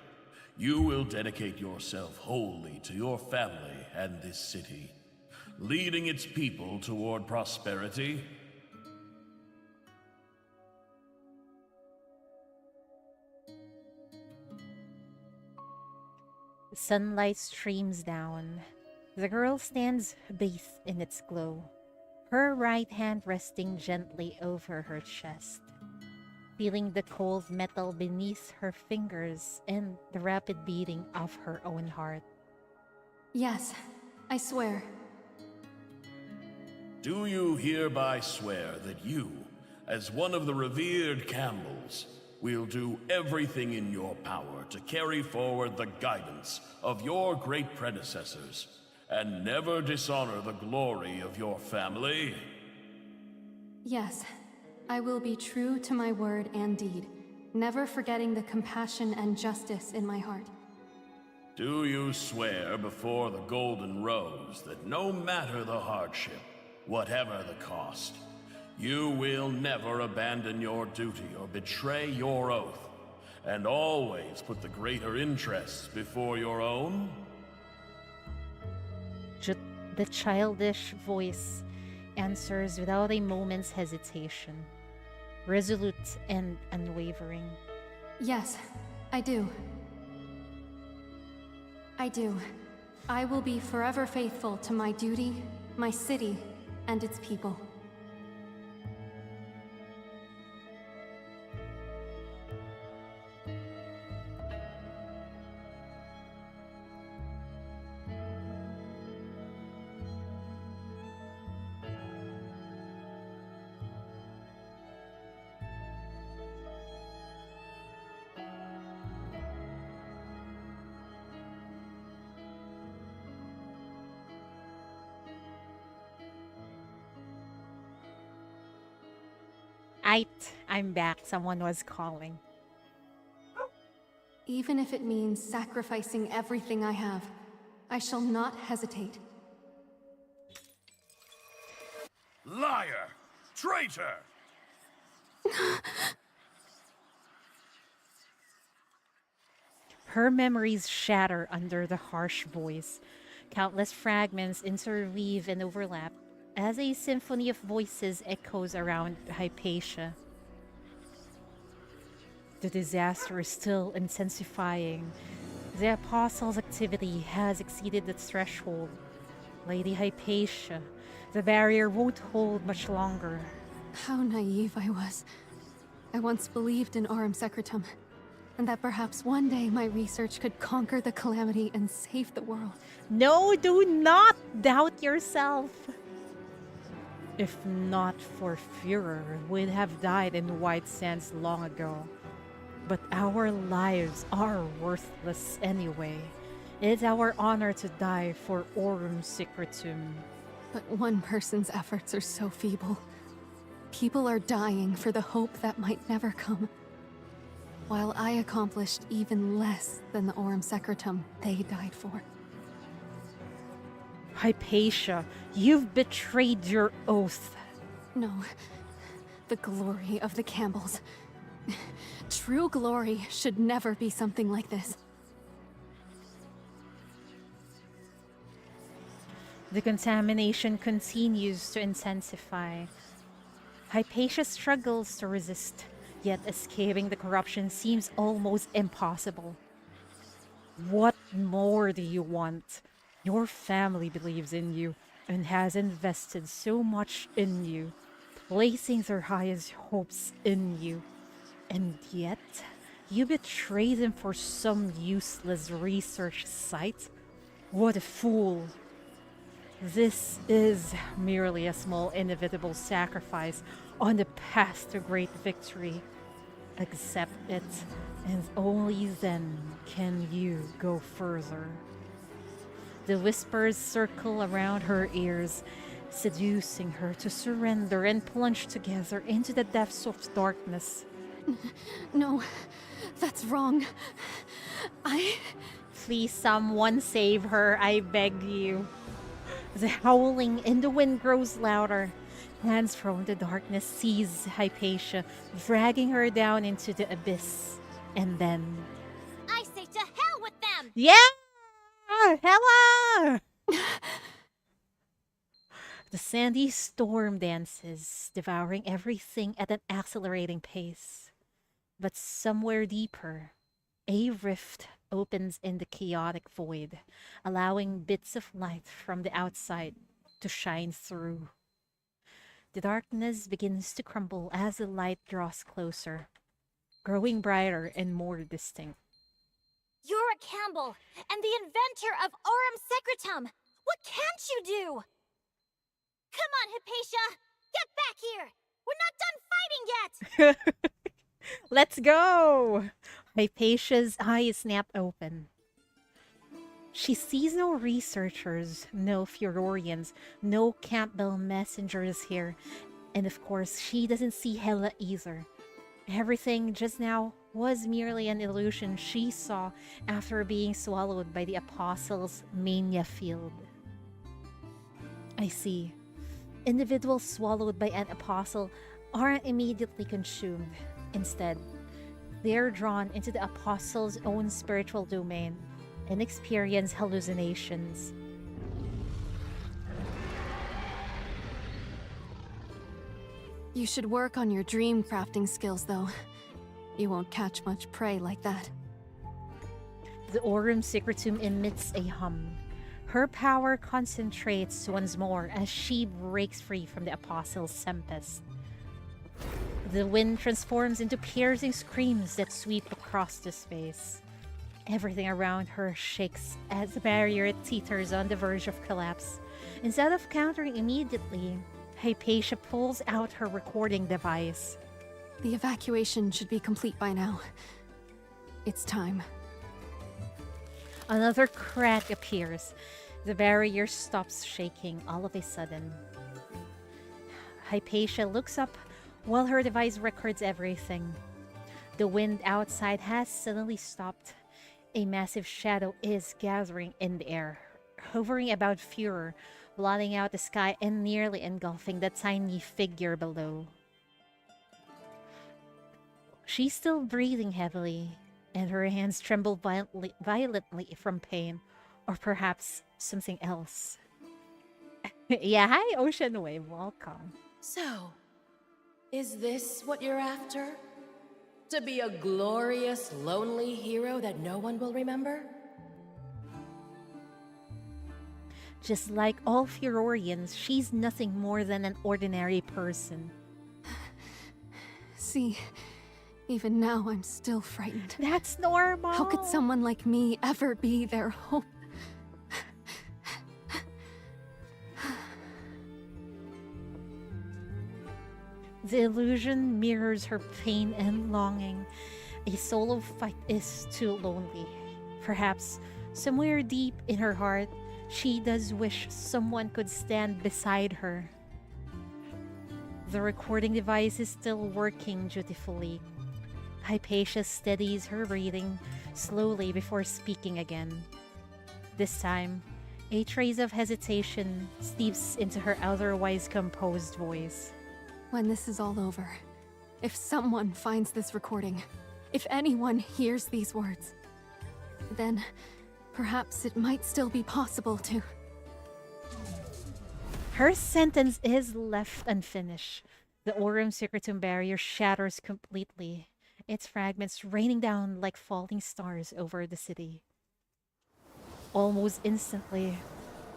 you will dedicate yourself wholly to your family and this city, leading its people toward prosperity? sunlight streams down. The girl stands bathed in its glow, her right hand resting gently over her chest, feeling the cold metal beneath her fingers and the rapid beating of her own heart. Yes, I swear. Do you hereby swear that you, as one of the revered Campbells, will do everything in your power to carry forward the guidance of your great predecessors and never dishonor the glory of your family? Yes, I will be true to my word and deed, never forgetting the compassion and justice in my heart. Do you swear before the Golden Rose that no matter the hardship, whatever the cost, you will never abandon your duty or betray your oath, and always put the greater interests before your own? The childish voice answers without a moment's hesitation, resolute and unwavering. Yes, I do. I do. I will be forever faithful to my duty, my city, and its people. I'm back. Someone was calling. Even if it means sacrificing everything I have, I shall not hesitate. Liar! Traitor! Her memories shatter under the harsh voice. Countless fragments interweave and overlap as a symphony of voices echoes around Hypatia. The disaster is still intensifying. The Apostle's activity has exceeded the threshold. Lady Hypatia, the barrier won't hold much longer. How naive I was. I once believed in Aurum Secretum, and that perhaps one day my research could conquer the calamity and save the world. No, do not doubt yourself. If not for Führer, we'd have died in White Sands long ago. But our lives are worthless anyway. It's our honor to die for Aurum Secretum. But one person's efforts are so feeble. People are dying for the hope that might never come. While I accomplished even less than the Aurum Secretum they died for. Hypatia, you've betrayed your oath. No. The glory of the Campbells. True glory should never be something like this. The contamination continues to intensify. Hypatia struggles to resist, yet escaping the corruption seems almost impossible. What more do you want? Your family believes in you and has invested so much in you, placing their highest hopes in you. And yet, you betray them for some useless research site? What a fool! This is merely a small inevitable sacrifice on the path to great victory. Accept it And only then can you go further. The whispers circle around her ears, seducing her to surrender and plunge together into the depths of darkness. No, that's wrong. Please, someone save her, I beg you. The howling in the wind grows louder. Hands from the darkness seize Hypatia, dragging her down into the abyss. And then... I say to hell with them! Yeah! Hella! The sandy storm dances, devouring everything at an accelerating pace. But somewhere deeper, a rift opens in the chaotic void, allowing bits of light from the outside to shine through. The darkness begins to crumble as the light draws closer, growing brighter and more distinct. You're a Campbell, and the inventor of Aurum Secretum! What can't you do? Come on, Hypatia! Get back here! We're not done fighting yet! Let's go! Hypatia's eyes snap open. She sees no researchers, no Furorians, no Campbell messengers here. And of course, she doesn't see Hela either. Everything just now was merely an illusion she saw after being swallowed by the Apostles' mania field. I see. Individuals swallowed by an apostle aren't immediately consumed. Instead, they're drawn into the apostle's own spiritual domain and experience hallucinations. You should work on your dream crafting skills, though. You won't catch much prey like that. The Aurum Secretum emits a hum. Her power concentrates once more as she breaks free from the Apostle's tempest. The wind transforms into piercing screams that sweep across the space. Everything around her shakes as the barrier teeters on the verge of collapse. Instead of countering immediately, Hypatia pulls out her recording device. The evacuation should be complete by now. It's time. Another crack appears. The barrier stops shaking all of a sudden. Hypatia looks up while her device records everything. The wind outside has suddenly stopped. A massive shadow is gathering in the air, hovering about Führer, blotting out the sky and nearly engulfing the tiny figure below. She's still breathing heavily, and her hands tremble violently from pain, or perhaps something else. Yeah, hi Ocean Wave, welcome. So, is this what you're after? To be a glorious, lonely hero that no one will remember? Just like all Furorians, she's nothing more than an ordinary person. See, even now I'm still frightened. That's normal. How could someone like me ever be their hope? The illusion mirrors her pain and longing. A solo fight is too lonely. Perhaps, somewhere deep in her heart, she does wish someone could stand beside her. The recording device is still working dutifully. Hypatia steadies her breathing slowly before speaking again. This time, a trace of hesitation seeps into her otherwise composed voice. When this is all over, if someone finds this recording, if anyone hears these words, then perhaps it might still be possible to... Her sentence is left unfinished. The Aurum Secretum barrier shatters completely, its fragments raining down like falling stars over the city. Almost instantly,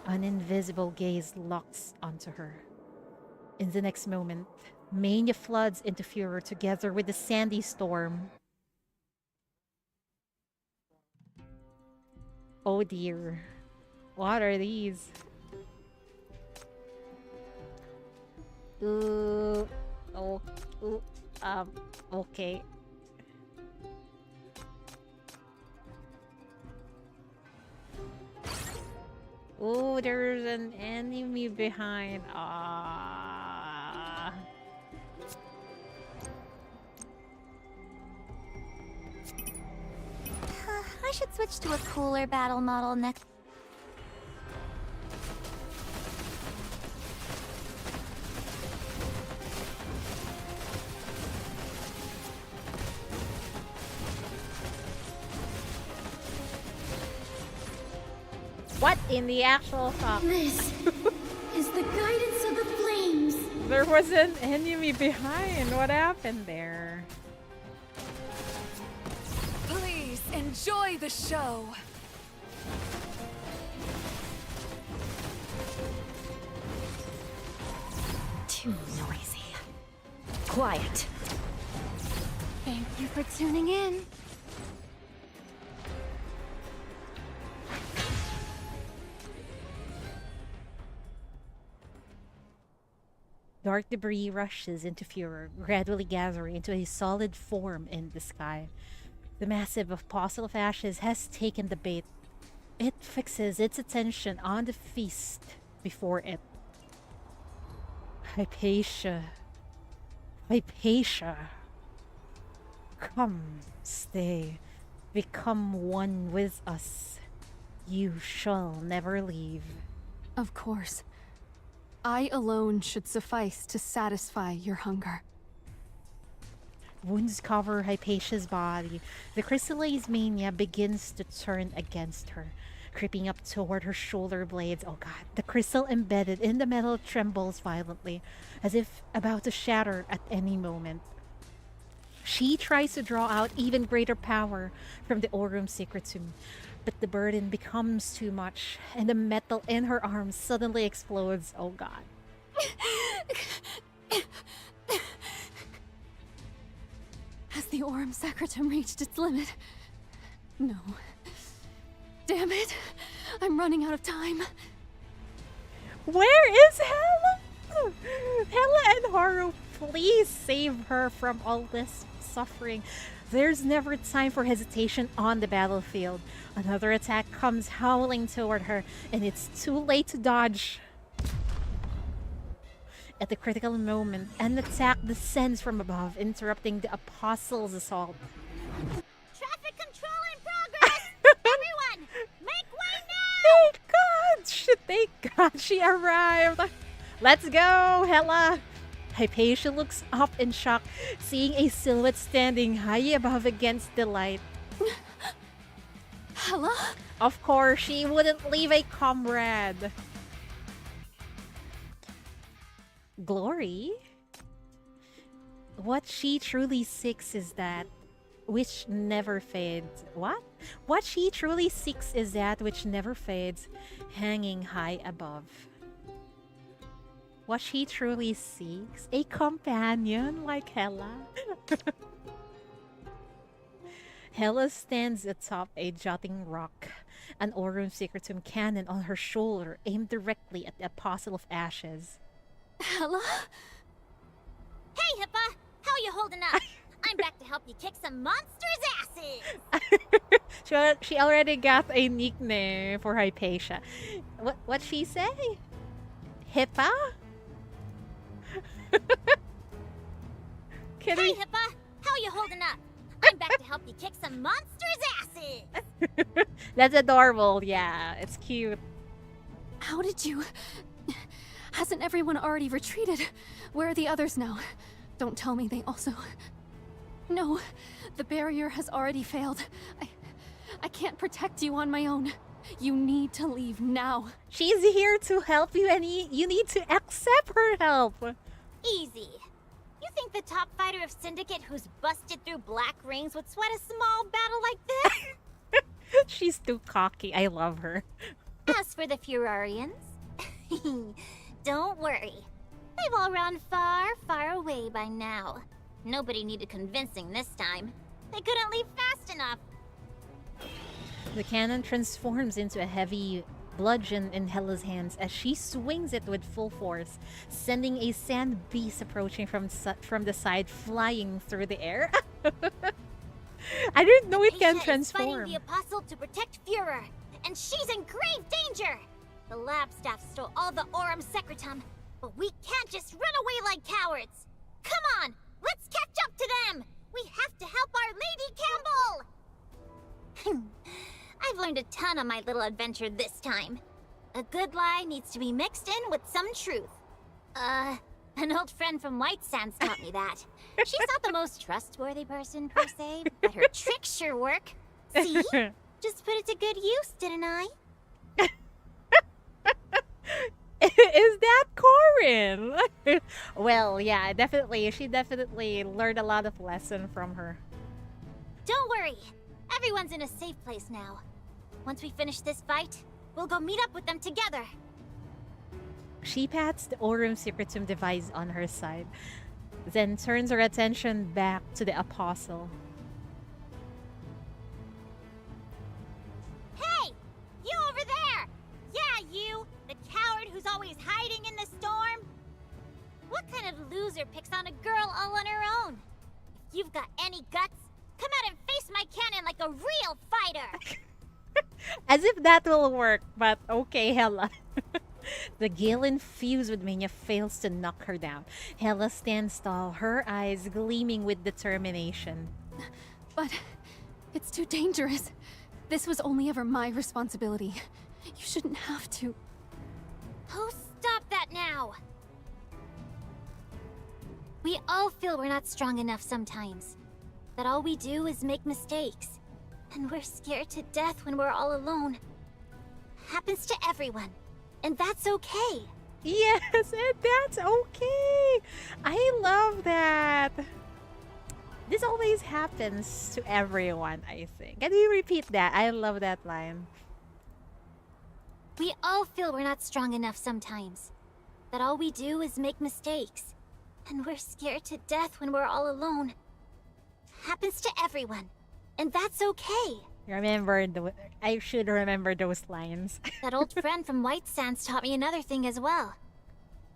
an invisible gaze locks onto her. In the next moment, mania floods into Führer together with the sandy storm. Oh dear. What are these? Okay. Oh, there's an enemy behind. Ah. I should switch to a cooler battle model next. What in the actual fuck? This is the guidance of the flames. There was an enemy behind. What happened there? Please enjoy the show. Too noisy. Quiet. Thank you for tuning in. Dark debris rushes into Furor, gradually gathering into a solid form in the sky. The massive apostle of ashes has taken the bait. It fixes its attention on the feast before it. Hypatia. Hypatia. Come, stay. Become one with us. You shall never leave. Of course. I alone should suffice to satisfy your hunger. Wounds cover Hypatia's body. The chrysalis mania begins to turn against her, creeping up toward her shoulder blades. Oh god, the crystal embedded in the metal trembles violently, as if about to shatter at any moment. She tries to draw out even greater power from the Aurum Secretum, but the burden becomes too much, and the metal in her arms suddenly explodes. Oh god. Has the Aurum Sacratum reached its limit? No. Damn it! I'm running out of time. Where is Hela? Hela and Haru, please save her from all this suffering. There's never time for hesitation on the battlefield. Another attack comes howling toward her, and it's too late to dodge. At the critical moment, an attack descends from above, interrupting the Apostle's assault. Traffic control in progress! Everyone, make way now! Thank God! Thank God she arrived! Let's go, Hela! Hypatia looks up in shock, seeing a silhouette standing high above against the light. Hela? Of course, she wouldn't leave a comrade. Glory? What she truly seeks is that which never fades. What? What she truly seeks is that which never fades, hanging high above. What she truly seeks? A companion like Hela? Hela stands atop a jutting rock, an Aurum Secretum cannon on her shoulder aimed directly at the Apostle of Ashes. Hela? Hey, Hippa! How you holding up? I'm back to help you kick some monsters' asses! She already got a nickname for Hypatia. What she say? Hippa? Hey, Hippa! How you holding up? I'm back to help you kick some monsters' asses! That's adorable, yeah. It's cute. How did you... Hasn't everyone already retreated? Where are the others now? Don't tell me they also... No, the barrier has already failed. I can't protect you on my own. You need to leave now. She's here to help you, and you need to accept her help. Easy. You think the top fighter of Syndicate who's busted through black rings would sweat a small battle like this? She's too cocky. I love her. As for the Furorians, don't worry. They've all run far, far away by now. Nobody needed convincing this time. They couldn't leave fast enough. The cannon transforms into a heavy bludgeon in Hela's hands as she swings it with full force, sending a sand beast approaching from the side, flying through the air. I didn't know it can Hypatia is fighting transform. the Apostle to protect Führer, and she's in grave danger! The lab staff stole all the Aurum Secretum, but we can't just run away like cowards! Come on! Let's catch up to them! We have to help our Lady Campbell! I've learned a ton on my little adventure this time. A good lie needs to be mixed in with some truth. An old friend from White Sands taught me that. She's not the most trustworthy person, per se, but her tricks sure work. See? Just put it to good use, didn't I? Is that Corin? Well, yeah, definitely. She definitely learned a lot of lesson from her. Don't worry. Everyone's in a safe place now. Once we finish this fight, we'll go meet up with them together. She pats the Aurum Secretum device on her side, then turns her attention back to the Apostle. Hey! You over there! Yeah, you! The coward who's always hiding in the storm! What kind of loser picks on a girl all on her own? If you've got any guts, come out and face my cannon like a real fighter! As if that will work, but okay, Hela. The gale infused with mania fails to knock her down. Hela stands tall, her eyes gleaming with determination. But it's too dangerous. This was only ever my responsibility. You shouldn't have to. Oh, stop that now! We all feel we're not strong enough sometimes. That all we do is make mistakes. And we're scared to death when we're all alone. Happens to everyone. And that's okay. Yes, and that's okay. I love that. This always happens to everyone, I think. Can you repeat that? I love that line. We all feel we're not strong enough sometimes. That all we do is make mistakes. And we're scared to death when we're all alone. Happens to everyone. And that's okay. I should remember those lines. That old friend from White Sands taught me another thing as well.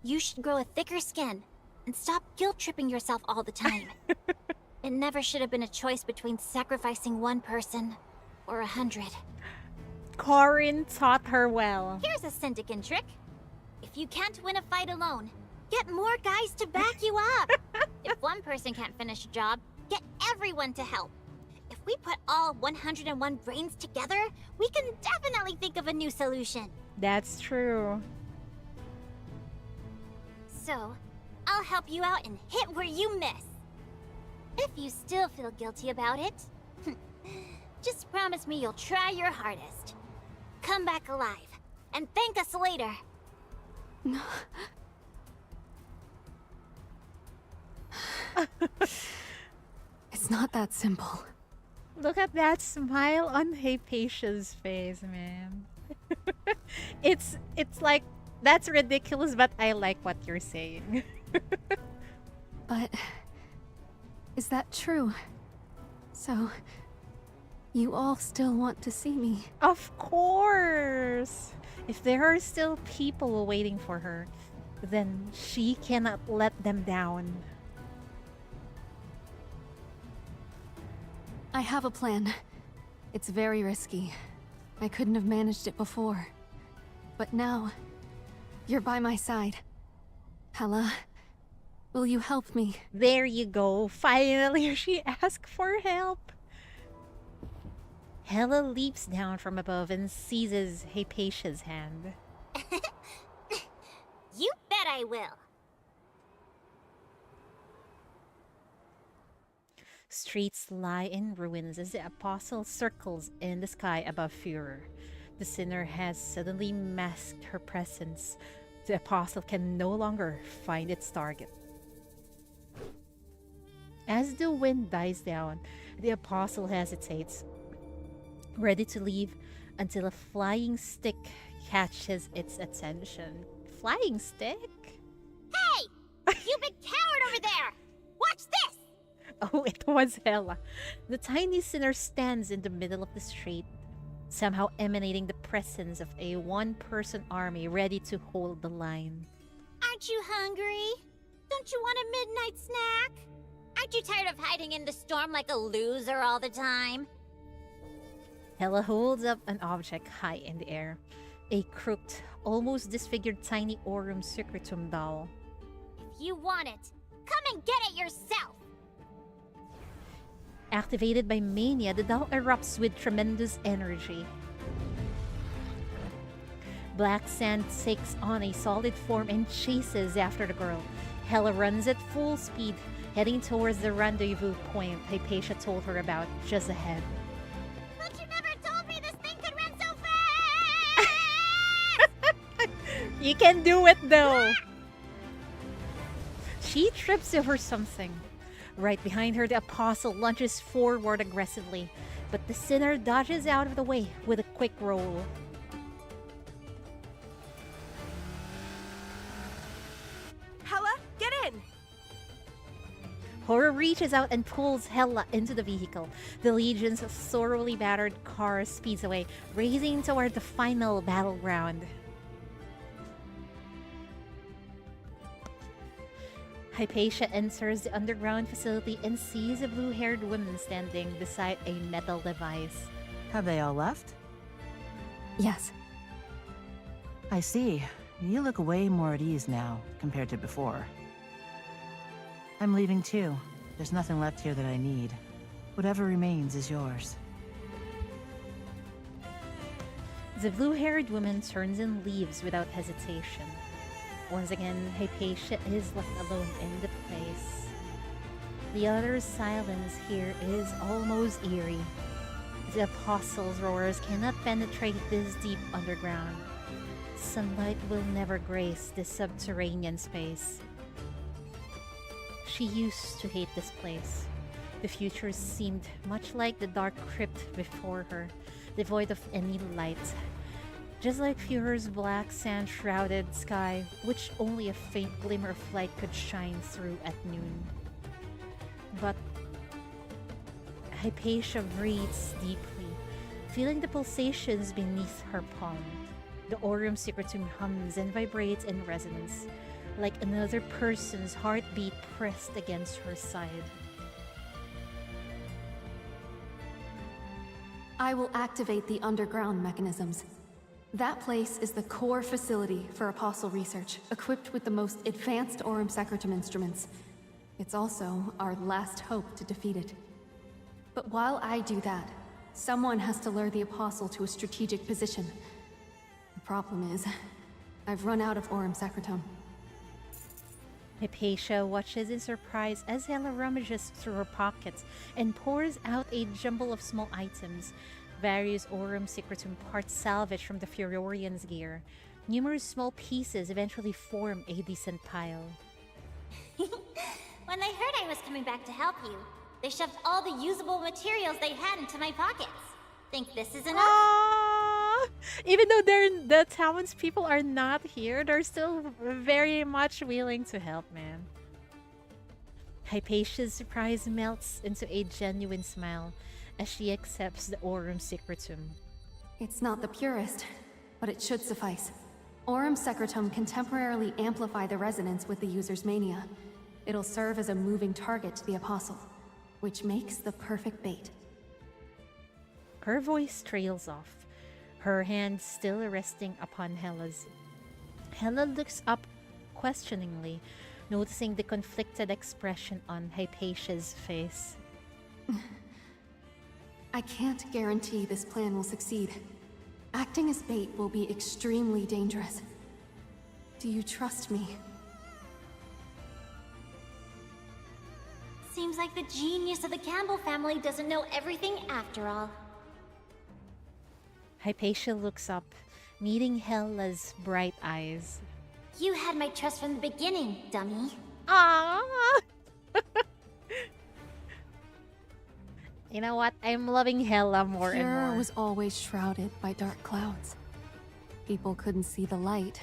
You should grow a thicker skin and stop guilt-tripping yourself all the time. It never should have been a choice between sacrificing one person or 100. Corin taught her well. Here's a syndicate trick. If you can't win a fight alone, get more guys to back you up. If one person can't finish a job, get everyone to help. If we put all 101 brains together, we can definitely think of a new solution. That's true. So, I'll help you out and hit where you miss. If you still feel guilty about it, just promise me you'll try your hardest. Come back alive, and thank us later. It's not that simple. Look at that smile on Hypatia's face, man. It's like, that's ridiculous, but I like what you're saying. But is that true? So, you all still want to see me? Of course! If there are still people waiting for her, then she cannot let them down. I have a plan. It's very risky. I couldn't have managed it before. But now, you're by my side. Hela, will you help me? There you go. Finally, she asked for help. Hela leaps down from above and seizes Hypatia's hand. You bet I will. Streets lie in ruins as the Apostle circles in the sky above Führer. The sinner has suddenly masked her presence. The Apostle can no longer find its target. As the wind dies down, the Apostle hesitates, ready to leave until a flying stick catches its attention. Flying stick? Hey! You big coward over there! Watch this! Oh, it was Hela. The tiny sinner stands in the middle of the street, somehow emanating the presence of a one-person army ready to hold the line. Aren't you hungry? Don't you want a midnight snack? Aren't you tired of hiding in the storm like a loser all the time? Hela holds up an object high in the air. A crooked, almost disfigured tiny Aurum Secretum doll. If you want it, come and get it yourself! Activated by mania, the doll erupts with tremendous energy. Black sand takes on a solid form and chases after the girl. Hella runs at full speed, heading towards the rendezvous point Hypatia told her about just ahead. But you never told me this thing could run so fast! You can do it though! She trips over something. Right behind her, the apostle lunges forward aggressively, but the sinner dodges out of the way with a quick roll. Hella, get in! Horror reaches out and pulls Hella into the vehicle. The Legion's sorely battered car speeds away, racing toward the final battleground. Hypatia enters the underground facility and sees a blue-haired woman standing beside a metal device. Have they all left? Yes. I see. You look way more at ease now, compared to before. I'm leaving too. There's nothing left here that I need. Whatever remains is yours. The blue-haired woman turns and leaves without hesitation. Once again, Hypatia is left alone in the place. The other's silence here is almost eerie. The apostles' roars cannot penetrate this deep underground. Sunlight will never grace this subterranean space. She used to hate this place. The future seemed much like the dark crypt before her, devoid of any light. Just like Führer's black sand-shrouded sky, which only a faint glimmer of light could shine through at noon. But Hypatia breathes deeply, feeling the pulsations beneath her palm. The Aurum Secretum hums and vibrates in resonance, like another person's heartbeat pressed against her side. I will activate the underground mechanisms. That place is the core facility for Apostle research, equipped with the most advanced Aurum Secretum instruments. It's also our last hope to defeat it. But while I do that, someone has to lure the Apostle to a strategic position. The problem is, I've run out of Aurum Secretum. Hypatia watches in surprise as Hella rummages through her pockets and pours out a jumble of small items. Various Aurum Secretum parts salvaged from the Furorian's gear. Numerous small pieces eventually form a decent pile. When they heard I was coming back to help you, they shoved all the usable materials they had into my pockets. Think this is enough? Aww! Even though the townspeople are not here, they're still very much willing to help, man. Hypatia's surprise melts into a genuine smile as she accepts the Aurum Secretum. It's not the purest, but it should suffice. Aurum Secretum can temporarily amplify the resonance with the user's mania. It'll serve as a moving target to the Apostle, which makes the perfect bait. Her voice trails off, her hand still resting upon Hella's. Hella looks up questioningly, noticing the conflicted expression on Hypatia's face. I can't guarantee this plan will succeed. Acting as bait will be extremely dangerous. Do you trust me? Seems like the genius of the Campbell family doesn't know everything after all. Hypatia looks up, meeting Hella's bright eyes. You had my trust from the beginning, dummy. Aww! You know what? I'm loving Hella more and Pure more. was always shrouded by dark clouds. People couldn't see the light,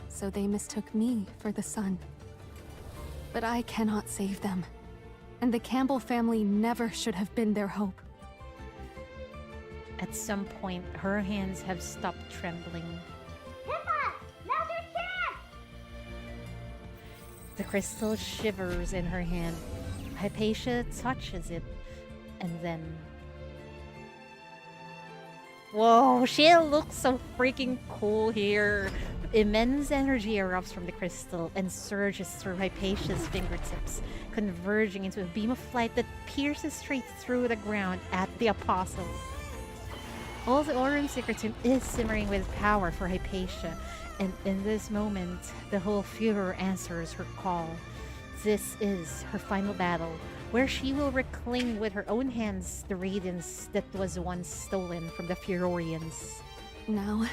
so they mistook me for the sun. But I cannot save them, and the Campbell family never should have been their hope. At some point, her hands have stopped trembling. Pippa! Now's your chance! The crystal shivers in her hand. Hypatia touches it, and then Whoa, she looks so freaking cool here. Immense energy erupts from the crystal and surges through Hypatia's fingertips, converging into a beam of light that pierces straight through the ground at the Apostle. All the Aurum Secretum is simmering with power for Hypatia, and in this moment, the whole Führer answers her call. This is her final battle, where she will reclaim with her own hands the radiance that was once stolen from the Furorians. Now,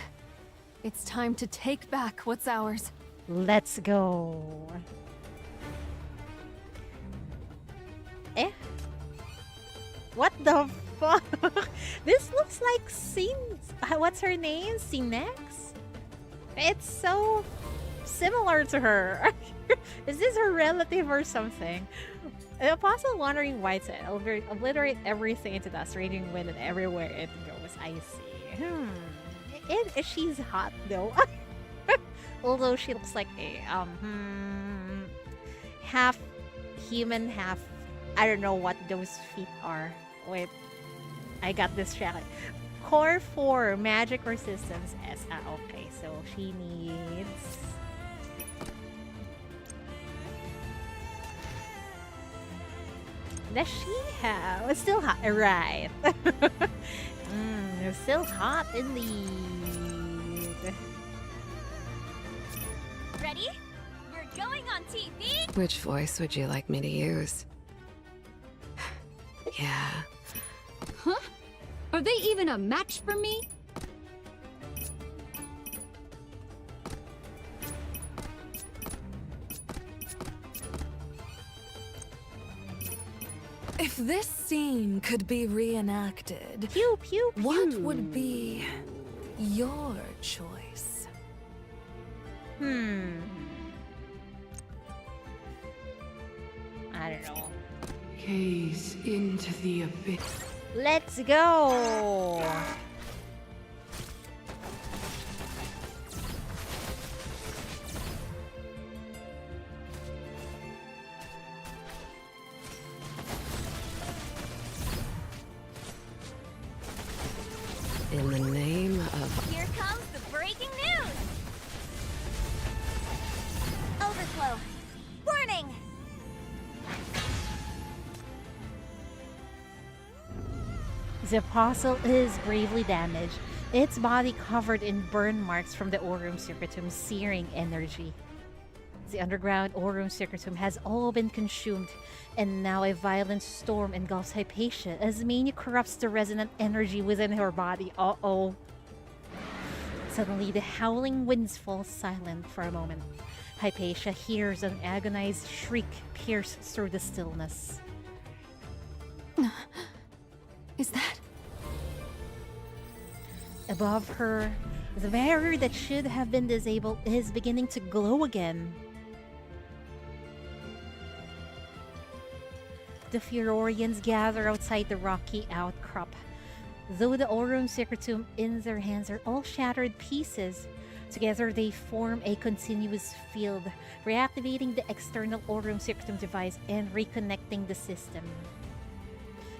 it's time to take back what's ours. Let's go. Eh? What the fuck? This looks like what's her name? Sinex? It's so similar to her. Is this her relative or something? The Apostle wandering white said, obliterate everything into dust, raging wind, and everywhere it goes. I see. She's hot though. Although she looks like a half human, half I don't know what those feet are. Wait, I got this shot. Core 4 magic resistance S. Okay, so she needs. Does she have? It's still hot, right? It's still hot indeed. Ready? We're going on TV! Which voice would you like me to use? Yeah. Huh? Are they even a match for me? If this scene could be reenacted, Pew pew pew. what would be your choice? I don't know. Gaze into the abyss. Let's go. In the name of... Here comes the breaking news! Overflow! Warning! The Apostle is gravely damaged, its body covered in burn marks from the Aurum Secretum's searing energy. The underground Aurum Secretum has all been consumed, and now a violent storm engulfs Hypatia as mania corrupts the resonant energy within her body. Uh-oh. Suddenly, the howling winds fall silent for a moment. Hypatia hears an agonized shriek pierce through the stillness. Is that? Above her, the barrier that should have been disabled is beginning to glow again. The Furorians gather outside the rocky outcrop. Though the Aurum Secretum in their hands are all shattered pieces, together they form a continuous field, reactivating the external Aurum Secretum device and reconnecting the system.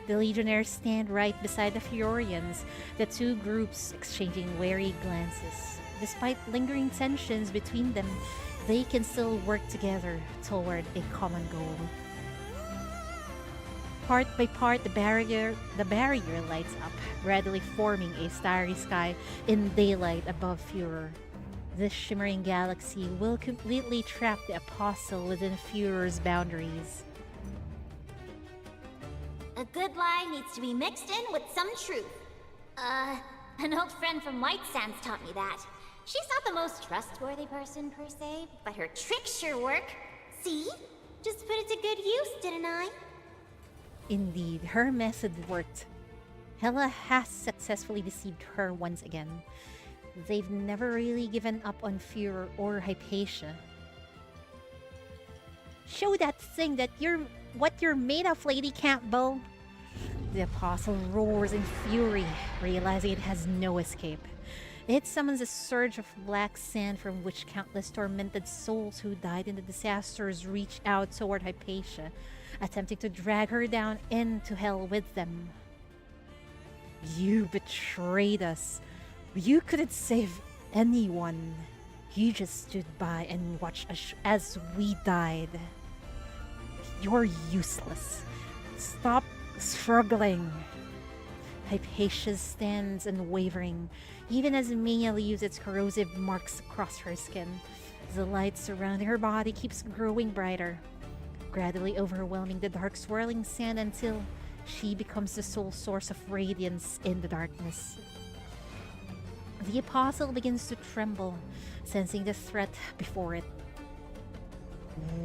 The Legionnaires stand right beside the Furorians, the two groups exchanging wary glances. Despite lingering tensions between them, they can still work together toward a common goal. Part by part, the barrier lights up, readily forming a starry sky in daylight above Führer. This shimmering galaxy will completely trap the Apostle within Führer's boundaries. A good lie needs to be mixed in with some truth. An old friend from White Sands taught me that. She's not the most trustworthy person per se, but her tricks sure work. See? Just put it to good use, didn't I? Indeed, her method worked. Hela has successfully deceived her once again. They've never really given up on Führer or Hypatia. Show that thing that what you're made of, Lady Campbell! The Apostle roars in fury, realizing it has no escape. It summons a surge of black sand from which countless tormented souls who died in the disasters reach out toward Hypatia, attempting to drag her down into hell with them. You betrayed us. You couldn't save anyone. You just stood by and watched as we died. You're useless. Stop struggling. Hypatia stands unwavering, even as Mia leaves its corrosive marks across her skin. The light surrounding her body keeps growing brighter, gradually overwhelming the dark swirling sand until she becomes the sole source of radiance in the darkness. The apostle begins to tremble, sensing the threat before it.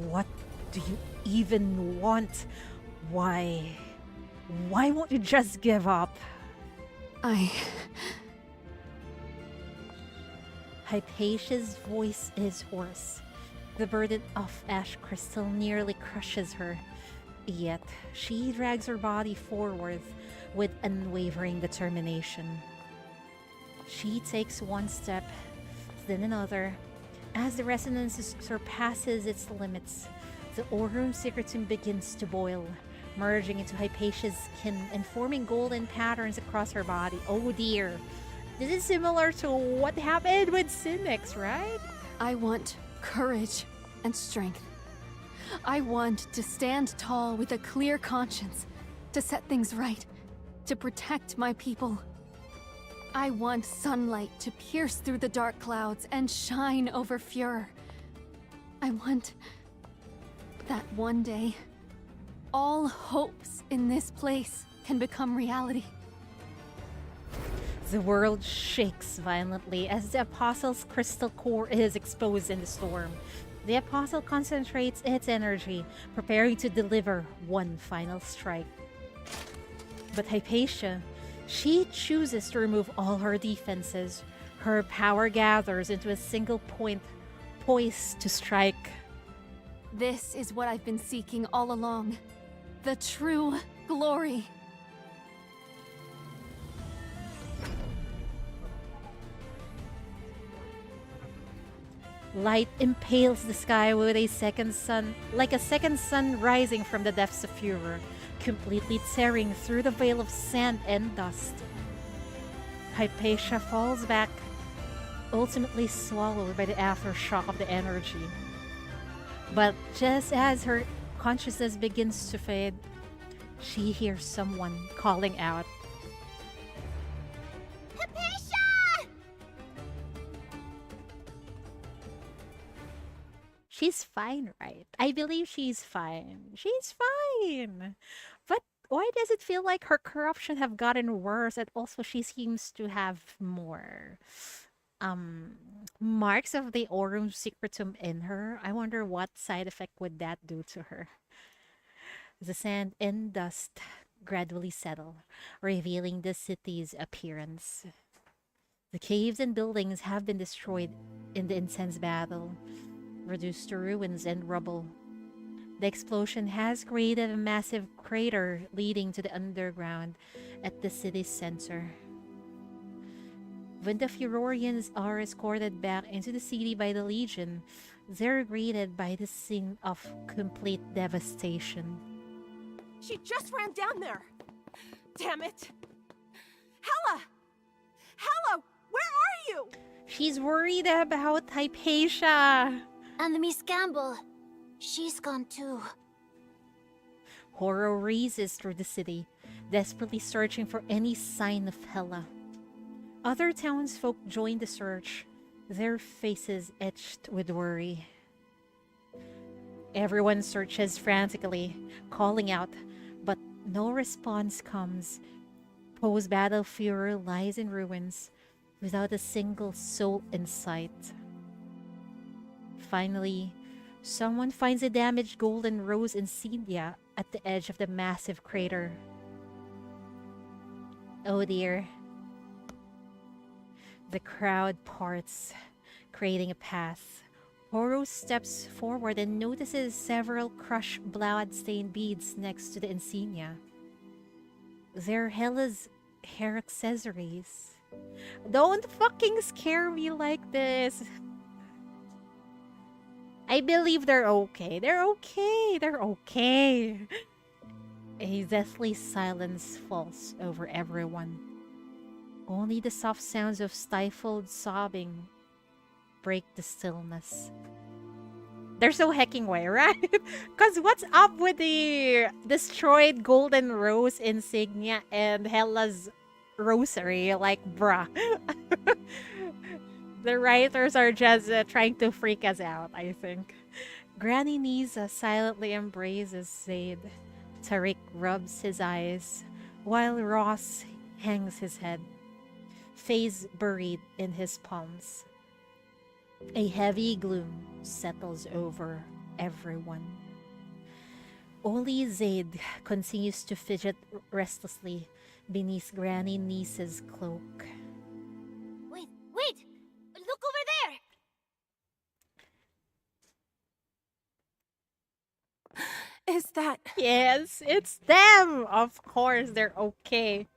What do you even want? Why won't you just give up? Hypatia's voice is hoarse. The burden of ash crystal nearly crushes her. Yet, she drags her body forward with unwavering determination. She takes one step, then another. As the resonance surpasses its limits, the Aurum Secretum begins to boil, merging into Hypatia's skin and forming golden patterns across her body. Oh dear. This is similar to what happened with Cynics, right? I want courage and strength. I want to stand tall with a clear conscience, to set things right, to protect my people. I want sunlight to pierce through the dark clouds and shine over Furor. I want that one day, all hopes in this place can become reality. The world shakes violently as the Apostle's crystal core is exposed in the storm. The Apostle concentrates its energy, preparing to deliver one final strike. But Hypatia, she chooses to remove all her defenses. Her power gathers into a single point, poised to strike. This is what I've been seeking all along. The true glory. Light impales the sky with a second sun, like a second sun rising from the depths of Furor, completely tearing through the veil of sand and dust. Hypatia falls back, ultimately swallowed by the aftershock of the energy. But just as her consciousness begins to fade, she hears someone calling out. Hypatia! She's fine, right? I believe she's fine. She's fine. But why does it feel like her corruption have gotten worse and also she seems to have more marks of the Aurum Secretum in her? I wonder what side effect would that do to her. The sand and dust gradually settle, revealing the city's appearance. The caves and buildings have been destroyed in the intense battle, reduced to ruins and rubble. The explosion has created a massive crater leading to the underground at the city's center. When the Furorians are escorted back into the city by the Legion, they're greeted by the scene of complete devastation. She just ran down there! Damn it! Hella! Hella, where are you? She's worried about Hypatia! And Miss Campbell. She's gone too. Horror races through the city, desperately searching for any sign of Hela. Other townsfolk join the search, their faces etched with worry. Everyone searches frantically, calling out, but no response comes. Post-battle Furor lies in ruins, without a single soul in sight. Finally, someone finds a damaged golden rose insignia at the edge of the massive crater. Oh dear. The crowd parts, creating a path. Horo steps forward and notices several crushed blood-stained beads next to the insignia. They're Hela's hair accessories. Don't fucking scare me like this. I believe they're okay. They're okay. They're okay. A deathly silence falls over everyone. Only the soft sounds of stifled sobbing break the stillness. They're so hecking way, right? Because what's up with the destroyed golden rose insignia and Hella's rosary? Like, bruh. The writers are just trying to freak us out, I think. Granny Nisa silently embraces Zaid. Tariq rubs his eyes, while Ross hangs his head, face buried in his palms. A heavy gloom settles over everyone. Only Zaid continues to fidget restlessly beneath Granny Nisa's cloak. Wait! Look over there! Is that... Yes, it's them! Of course, they're okay.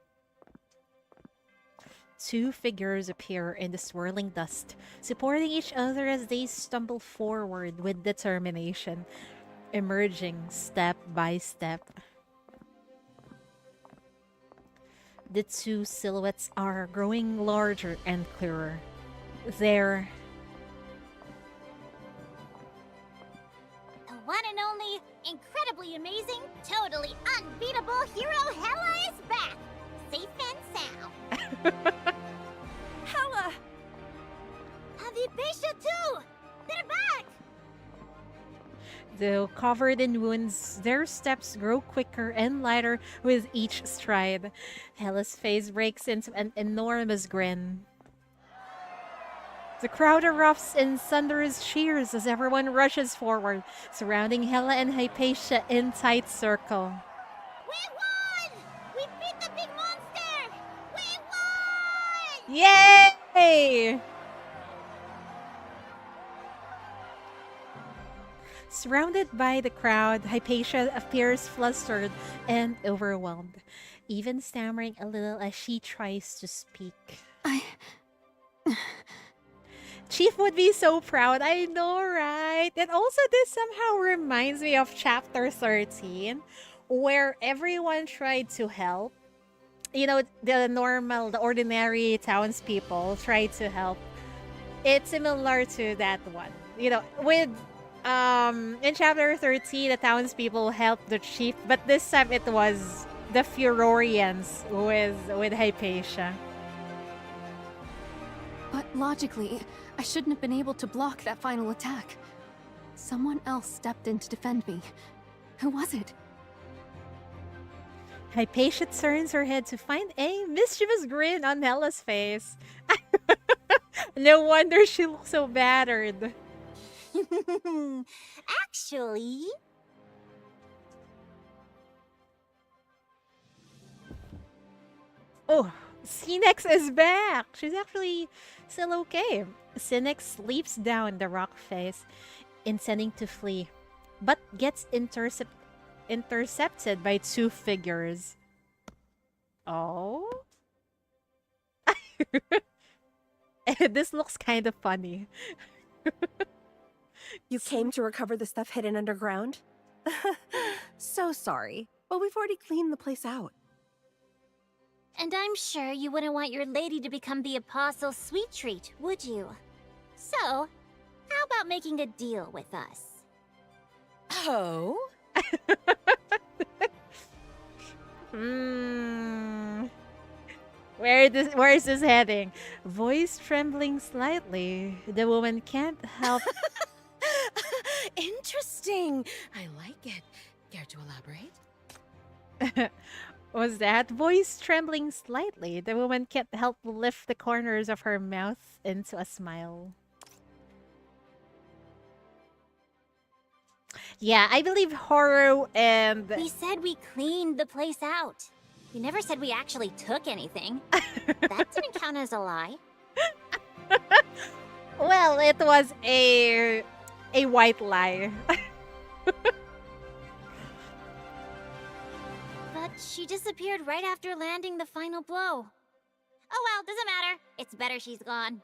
Two figures appear in the swirling dust, supporting each other as they stumble forward with determination, emerging step by step. The two silhouettes are growing larger and clearer. They're The one and only, incredibly amazing, totally unbeatable hero Hella is back! Safe and sound! Hella! Hypatia too! They're back! Though covered in wounds, their steps grow quicker and lighter with each stride. Hella's face breaks into an enormous grin. The crowd erupts in thunderous cheers as everyone rushes forward, surrounding Hella and Hypatia in tight circle. We won! We beat the big monster! We won! Yay! Surrounded by the crowd, Hypatia appears flustered and overwhelmed, even stammering a little as she tries to speak. Chief would be so proud, I know, right? And also this somehow reminds me of chapter 13, where everyone tried to help. You know, the ordinary townspeople tried to help. It's similar to that one. You know, with in chapter 13, the townspeople helped the chief, but this time it was the Furorians with Hypatia. But logically, I shouldn't have been able to block that final attack. Someone else stepped in to defend me. Who was it? Hypatia turns her head to find a mischievous grin on Hella's face. No wonder she looks so battered. Actually... Oh, Cinex is back! She's actually still okay. Cinex leaps down the rock face, intending to flee, but gets intercepted by two figures. Oh? This looks kind of funny. You came to recover the stuff hidden underground? So sorry, but we've already cleaned the place out. And I'm sure you wouldn't want your lady to become the Apostle's sweet treat, would you? So, how about making a deal with us? Oh? Where is this heading? Voice trembling slightly. The woman can't help. Interesting. I like it. Care to elaborate? Was that voice trembling slightly? The woman can't help lift the corners of her mouth into a smile. Yeah, I believe Horo and... We said we cleaned the place out. We never said we actually took anything. That didn't count as a lie. Well, it was a white lie. But she disappeared right after landing the final blow. Oh well, doesn't matter. It's better she's gone.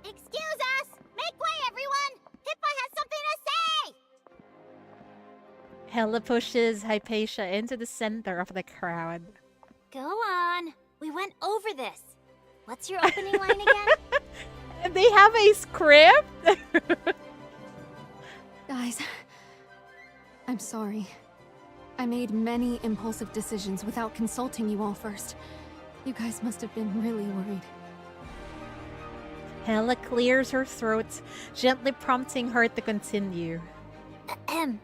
Excuse us! Make way, everyone! Hippa has something to say! Hella pushes Hypatia into the center of the crowd. Go on. We went over this. What's your opening line again? They have a script? Guys, I'm sorry. I made many impulsive decisions without consulting you all first. You guys must have been really worried. Hella clears her throat, gently prompting her to continue. And?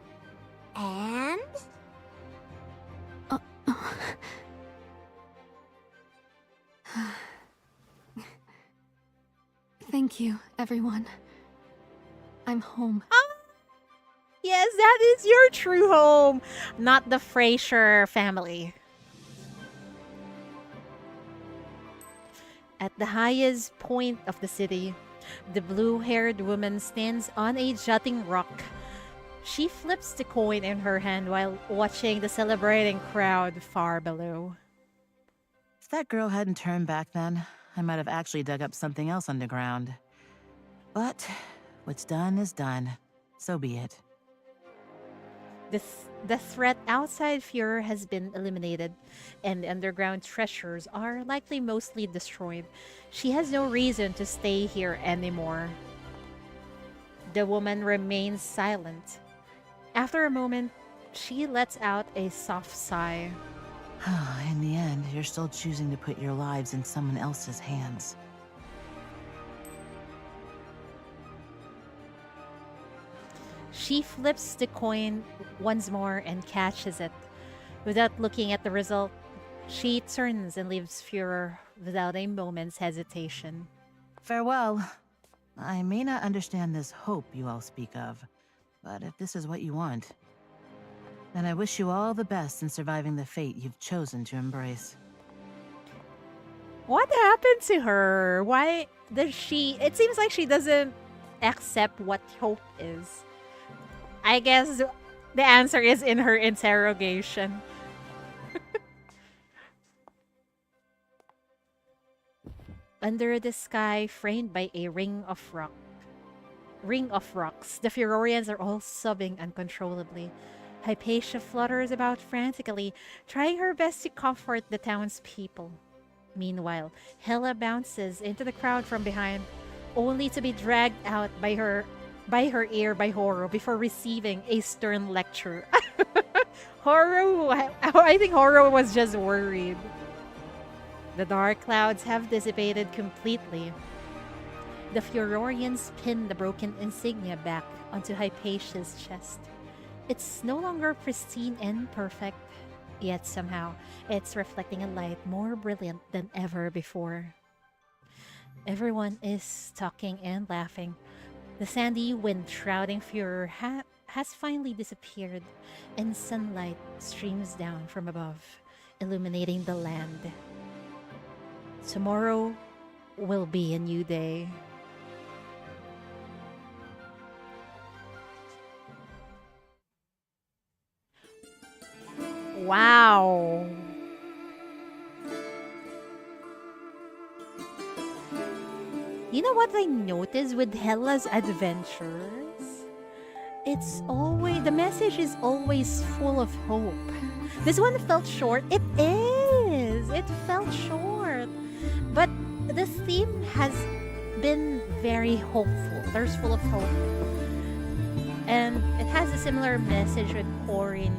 Thank you, everyone. I'm home. Yes, that is your true home, not the Fraser family. At the highest point of the city, the blue-haired woman stands on a jutting rock. She flips the coin in her hand while watching the celebrating crowd far below. If that girl hadn't turned back then, I might have actually dug up something else underground. But what's done is done. So be it. The threat outside Fuhrer has been eliminated, and the underground treasures are likely mostly destroyed. She has no reason to stay here anymore. The woman remains silent. After a moment, she lets out a soft sigh. In the end, you're still choosing to put your lives in someone else's hands. She flips the coin once more and catches it. Without looking at the result, she turns and leaves Fuhrer without a moment's hesitation. Farewell. I may not understand this hope you all speak of, but if this is what you want, then I wish you all the best in surviving the fate you've chosen to embrace. What happened to her? Why does she... It seems like she doesn't accept what hope is. I guess the answer is in her interrogation. Under the sky, framed by a ring of rocks, the Furorians are all sobbing uncontrollably. Hypatia flutters about frantically, trying her best to comfort the townspeople. Meanwhile, Hela bounces into the crowd from behind, only to be dragged out by her ear by Horo before receiving a stern lecture. Horo, I think Horo was just worried. The dark clouds have dissipated completely. The Furorians pin the broken insignia back onto Hypatia's chest. It's no longer pristine and perfect, yet somehow it's reflecting a light more brilliant than ever before. Everyone is talking and laughing. The sandy wind shrouding Fuhrer has finally disappeared, and sunlight streams down from above, illuminating the land. Tomorrow will be a new day. Wow. You know what I noticed with Hela's adventures? It's always, the message is always full of hope. This one felt short. It is. It felt short. But the theme has been very hopeful. There's full of hope. And it has a similar message with Corin's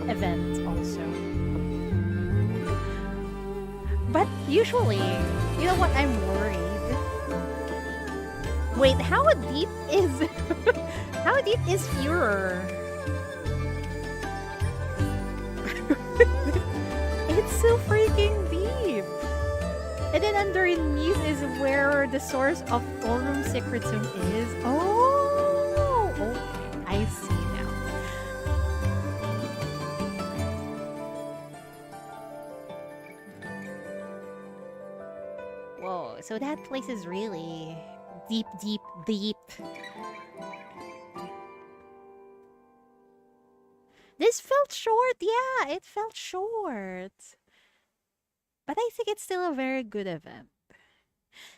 event also. But usually, you know what, I'm worried. Wait, how deep is how deep is Fuhrer? It's so freaking deep. And then underneath is where the source of Aurum Secretum is. Oh, okay, I see now. Whoa, so that place is really deep, deep, deep. This felt short, yeah, it felt short. But I think it's still a very good event.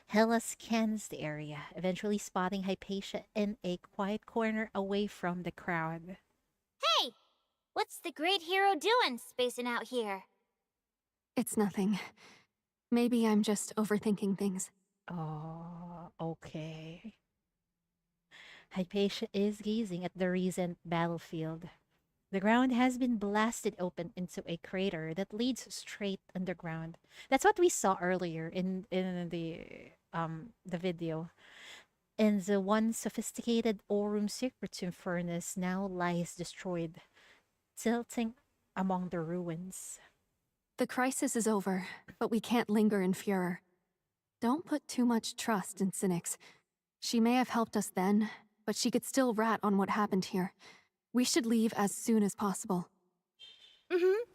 Hela scans the area, eventually spotting Hypatia in a quiet corner away from the crowd. Hey! What's the great hero doing spacing out here? It's nothing. Maybe I'm just overthinking things. Oh, okay. Hypatia is gazing at the recent battlefield. The ground has been blasted open into a crater that leads straight underground. That's what we saw earlier in the video. And the one sophisticated Aurum secretum furnace now lies destroyed, tilting among the ruins. The crisis is over, but we can't linger in furor. Don't put too much trust in Cynics. She may have helped us then, but she could still rat on what happened here. We should leave as soon as possible.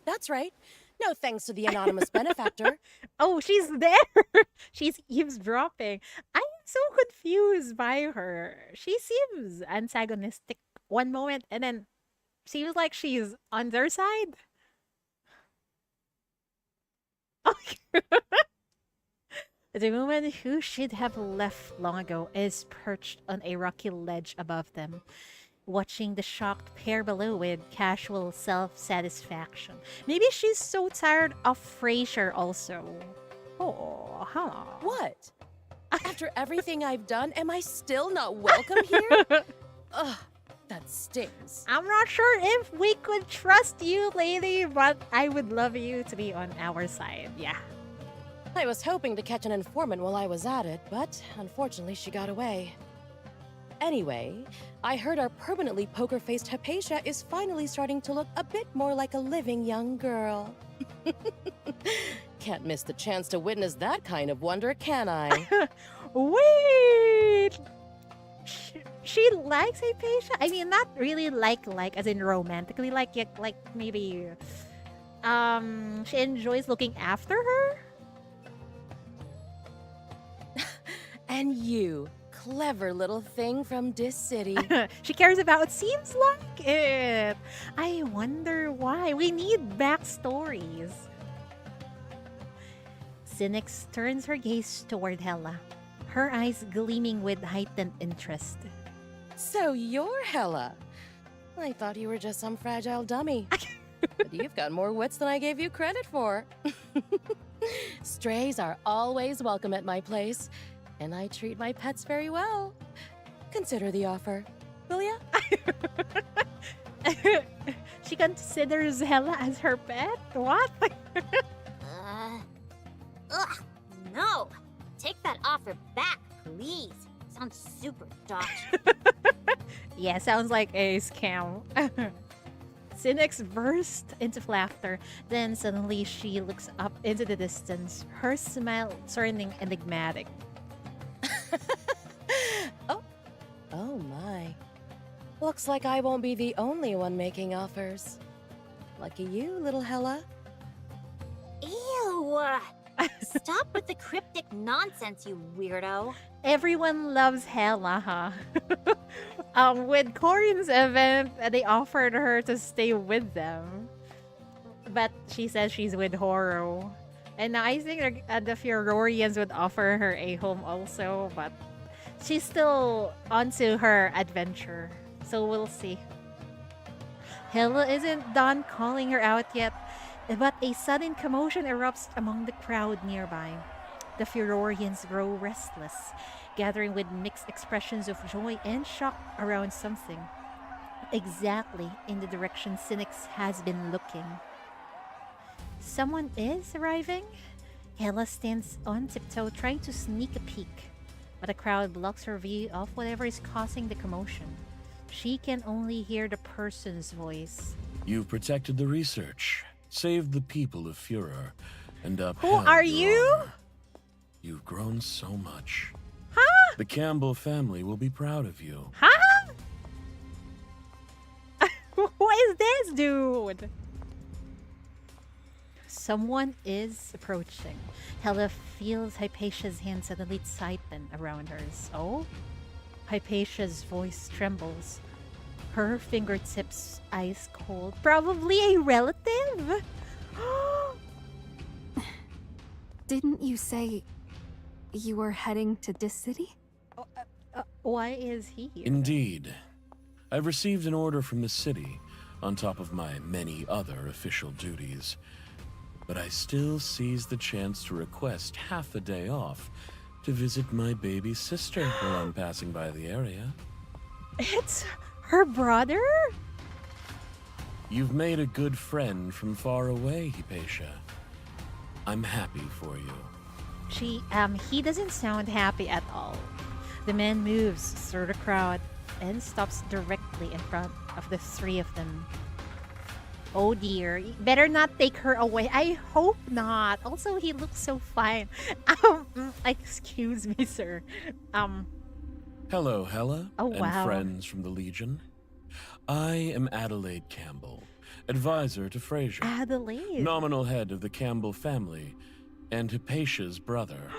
That's right. No thanks to the anonymous benefactor. Oh, she's there! She's eavesdropping. I am so confused by her. She seems antagonistic one moment and then seems like she's on their side. The woman who should have left long ago is perched on a rocky ledge above them, watching the shocked pair below with casual self-satisfaction. Maybe she's so tired of Frasier also. Oh, huh. What? After everything I've done, am I still not welcome here? Ugh, that stings. I'm not sure if we could trust you, lady, but I would love you to be on our side. Yeah. I was hoping to catch an informant while I was at it, but unfortunately she got away. Anyway, I heard our permanently poker-faced Hypatia is finally starting to look a bit more like a living young girl. Can't miss the chance to witness that kind of wonder, can I? Wait! She likes Hypatia? I mean, not really like as in romantically like maybe she enjoys looking after her? And you, clever little thing from this city. She cares about, seems like it. I wonder why. We need backstories. Cynics turns her gaze toward Hella, her eyes gleaming with heightened interest. So you're Hella. I thought you were just some fragile dummy. But you've got more wits than I gave you credit for. Strays are always welcome at my place, and I treat my pets very well. Consider the offer, will ya? She considers Hella as her pet? What? Ugh, no. Take that offer back, please. Sounds super dodgy. Yeah, sounds like a scam. Cynics burst into laughter. Then suddenly she looks up into the distance, her smile turning enigmatic. Oh my. Looks like I won't be the only one making offers. Lucky you, little Hella. Ew! Stop with the cryptic nonsense, you weirdo. Everyone loves Hella, huh? With Corin's event, they offered her to stay with them. But she says she's with Horo. And I think the Furorians would offer her a home also, but she's still onto her adventure. So we'll see. Hella isn't done calling her out yet, but a sudden commotion erupts among the crowd nearby. The Furorians grow restless, gathering with mixed expressions of joy and shock around something. Exactly in the direction Cynics has been looking. Someone is arriving? Hella stands on tiptoe trying to sneak a peek, but the crowd blocks her view of whatever is causing the commotion. She can only hear the person's voice. You've protected the research, saved the people of Furor, and upheld Who are your you? honor. You've grown so much. Huh? The Campbell family will be proud of you. Huh? Who is this dude? Someone is approaching. Hella feels Hypatia's hand suddenly tighten around hers. Oh? Hypatia's voice trembles. Her fingertips ice cold. Probably a relative? Didn't you say you were heading to this city? Why is he here? Indeed. I've received an order from the city, on top of my many other official duties. but I still seized the chance to request half a day off to visit my baby sister while I'm passing by the area. It's her brother? You've made a good friend from far away, Hypatia. I'm happy for you. He doesn't sound happy at all. The man moves through the crowd and stops directly in front of the three of them. Oh dear, better not take her away. I hope not. Also, he looks so fine. Excuse me, sir. Hello, Hella, Oh, and wow. friends from the Legion. I am Adelaide Campbell, advisor to Fraser, Adelaide. nominal head of the Campbell family, and Hypatia's brother.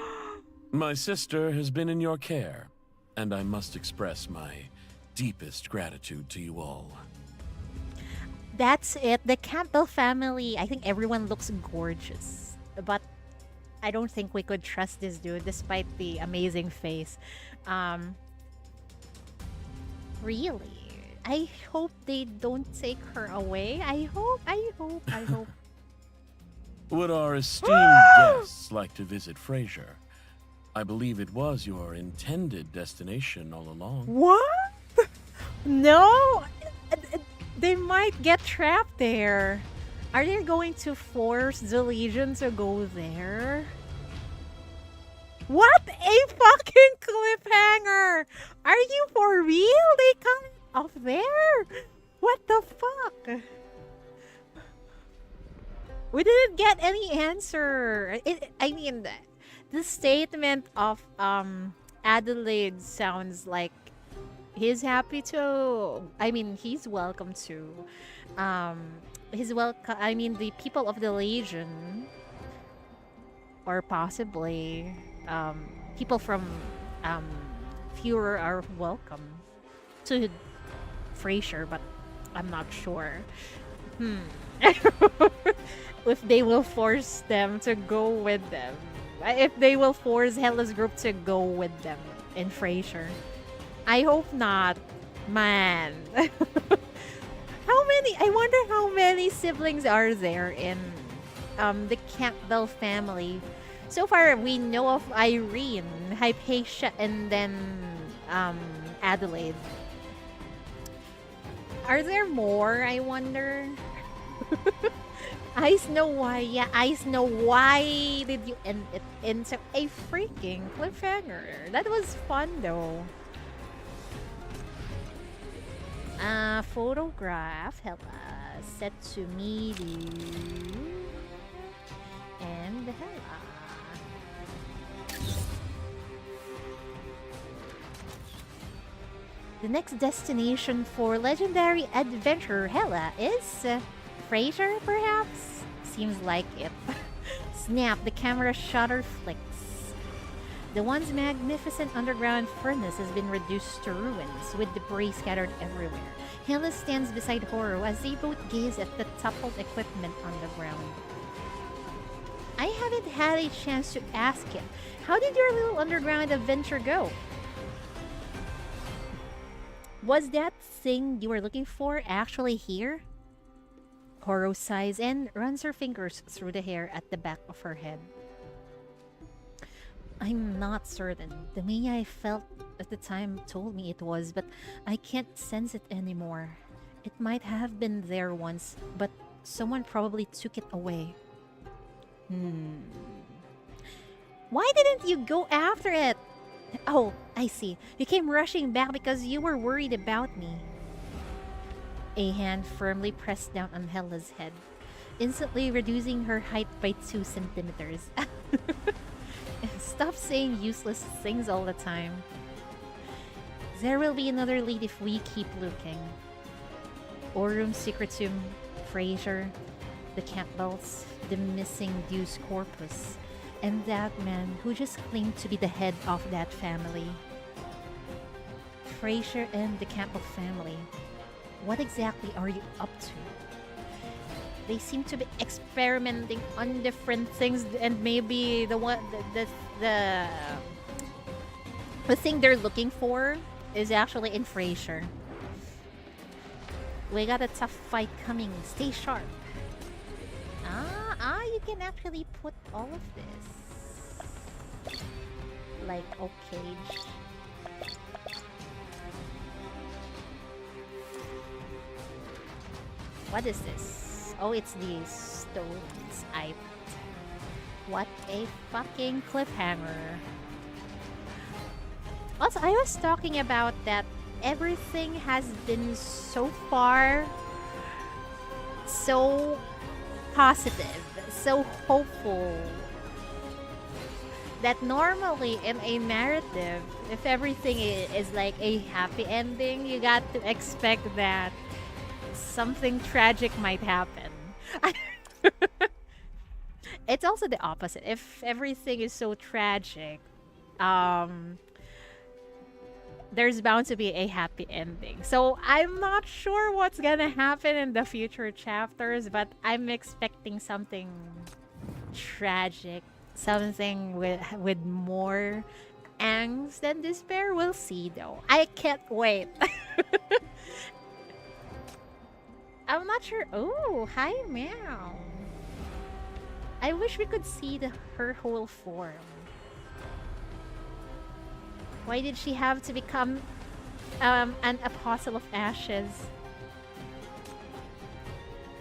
My sister has been in your care, and I must express my deepest gratitude to you all. That's it. The Campbell family. I think everyone looks gorgeous. But I don't think we could trust this dude despite the amazing face. Really? I hope they don't take her away. I hope. Would our esteemed guests like to visit Fraser? I believe it was your intended destination all along. What? No? They might get trapped there. Are they going to force the Legion to go there? What a fucking cliffhanger! Are you for real? They come off there? What the fuck? We didn't get any answer. The statement of Adelaide sounds like he's happy to. He's welcome to. He's welcome. The people of the Legion, or possibly people from Fuhrer are welcome to Fraser, but I'm not sure. If they will force them to go with them. If they will force Hella's group to go with them in Fraser. I hope not. Man. I wonder how many siblings are there in the Campbell family. So far, we know of Irene, Hypatia, and then Adelaide. Are there more, I wonder? I Snow Why. Yeah, I Snow Why did you end it into a freaking cliffhanger? That was fun though. Photograph. Hella. Set to Miru. And Hella. The next destination for legendary adventurer Hella is Fraser, perhaps? Seems like it. Snap, the camera shutter flicks. The once magnificent underground furnace has been reduced to ruins, with debris scattered everywhere. Hella stands beside Horo as they both gaze at the toppled equipment on the ground. I haven't had a chance to ask him, how did your little underground adventure go? Was that thing you were looking for actually here? Horo sighs and runs her fingers through the hair at the back of her head. I'm not certain. The way I felt at the time told me it was, but I can't sense it anymore. It might have been there once, but someone probably took it away. Why didn't you go after it? Oh, I see. You came rushing back because you were worried about me. A hand firmly pressed down on Hella's head, instantly reducing her height by 2 centimeters. Stop saying useless things all the time. There will be another lead if we keep looking. Aurum Secretum, Fraser, the Campbells, the missing Deus Corpus, and that man who just claimed to be the head of that family. Fraser and the Campbell family. What exactly are you up to? They seem to be experimenting on different things, and maybe the thing they're looking for is actually in Fraser. We got a tough fight coming. Stay sharp. you can actually put all of this. Like, okay. What is this? Oh, it's the stones. What a fucking cliffhanger. Also, I was talking about that everything has been so far so positive, so hopeful, that normally in a narrative, if everything is like a happy ending, you got to expect that something tragic might happen. It's also the opposite. If everything is so tragic, there's bound to be a happy ending. So I'm not sure what's gonna happen in the future chapters, but I'm expecting something tragic, something with more angst than despair. We'll see though. I can't wait. I'm not sure. Oh, hi meow. I wish we could see her whole form. Why did she have to become an apostle of ashes?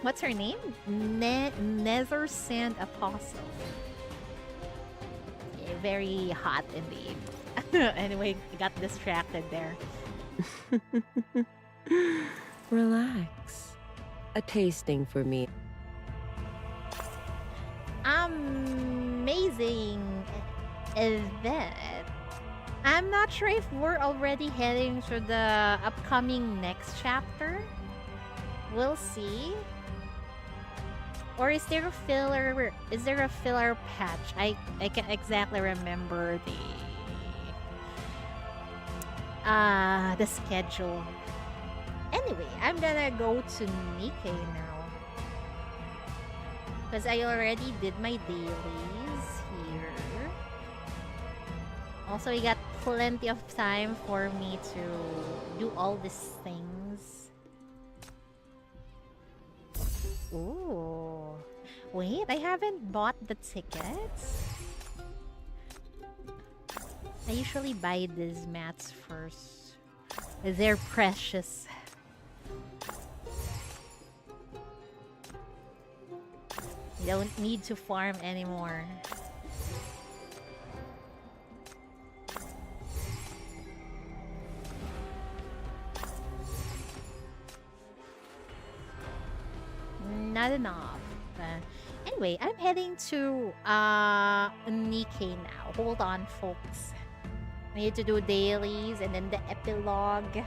What's her name? Nether Sand Apostle. Yeah, very hot indeed. Anyway, I got distracted there. Relax. A tasting for me. Amazing event. I'm not sure if we're already heading to the upcoming next chapter. We'll see. Or is there a filler? Is there a filler patch? I can't exactly remember the schedule. Anyway, I'm gonna go to Nikkei now, because I already did my dailies here. Also, we got plenty of time for me to do all these things. Ooh. Wait, I haven't bought the tickets. I usually buy these mats first. They're precious. You don't need to farm anymore. Not enough. Anyway, I'm heading to Nikkei now. Hold on, folks. I need to do dailies and then the epilogue.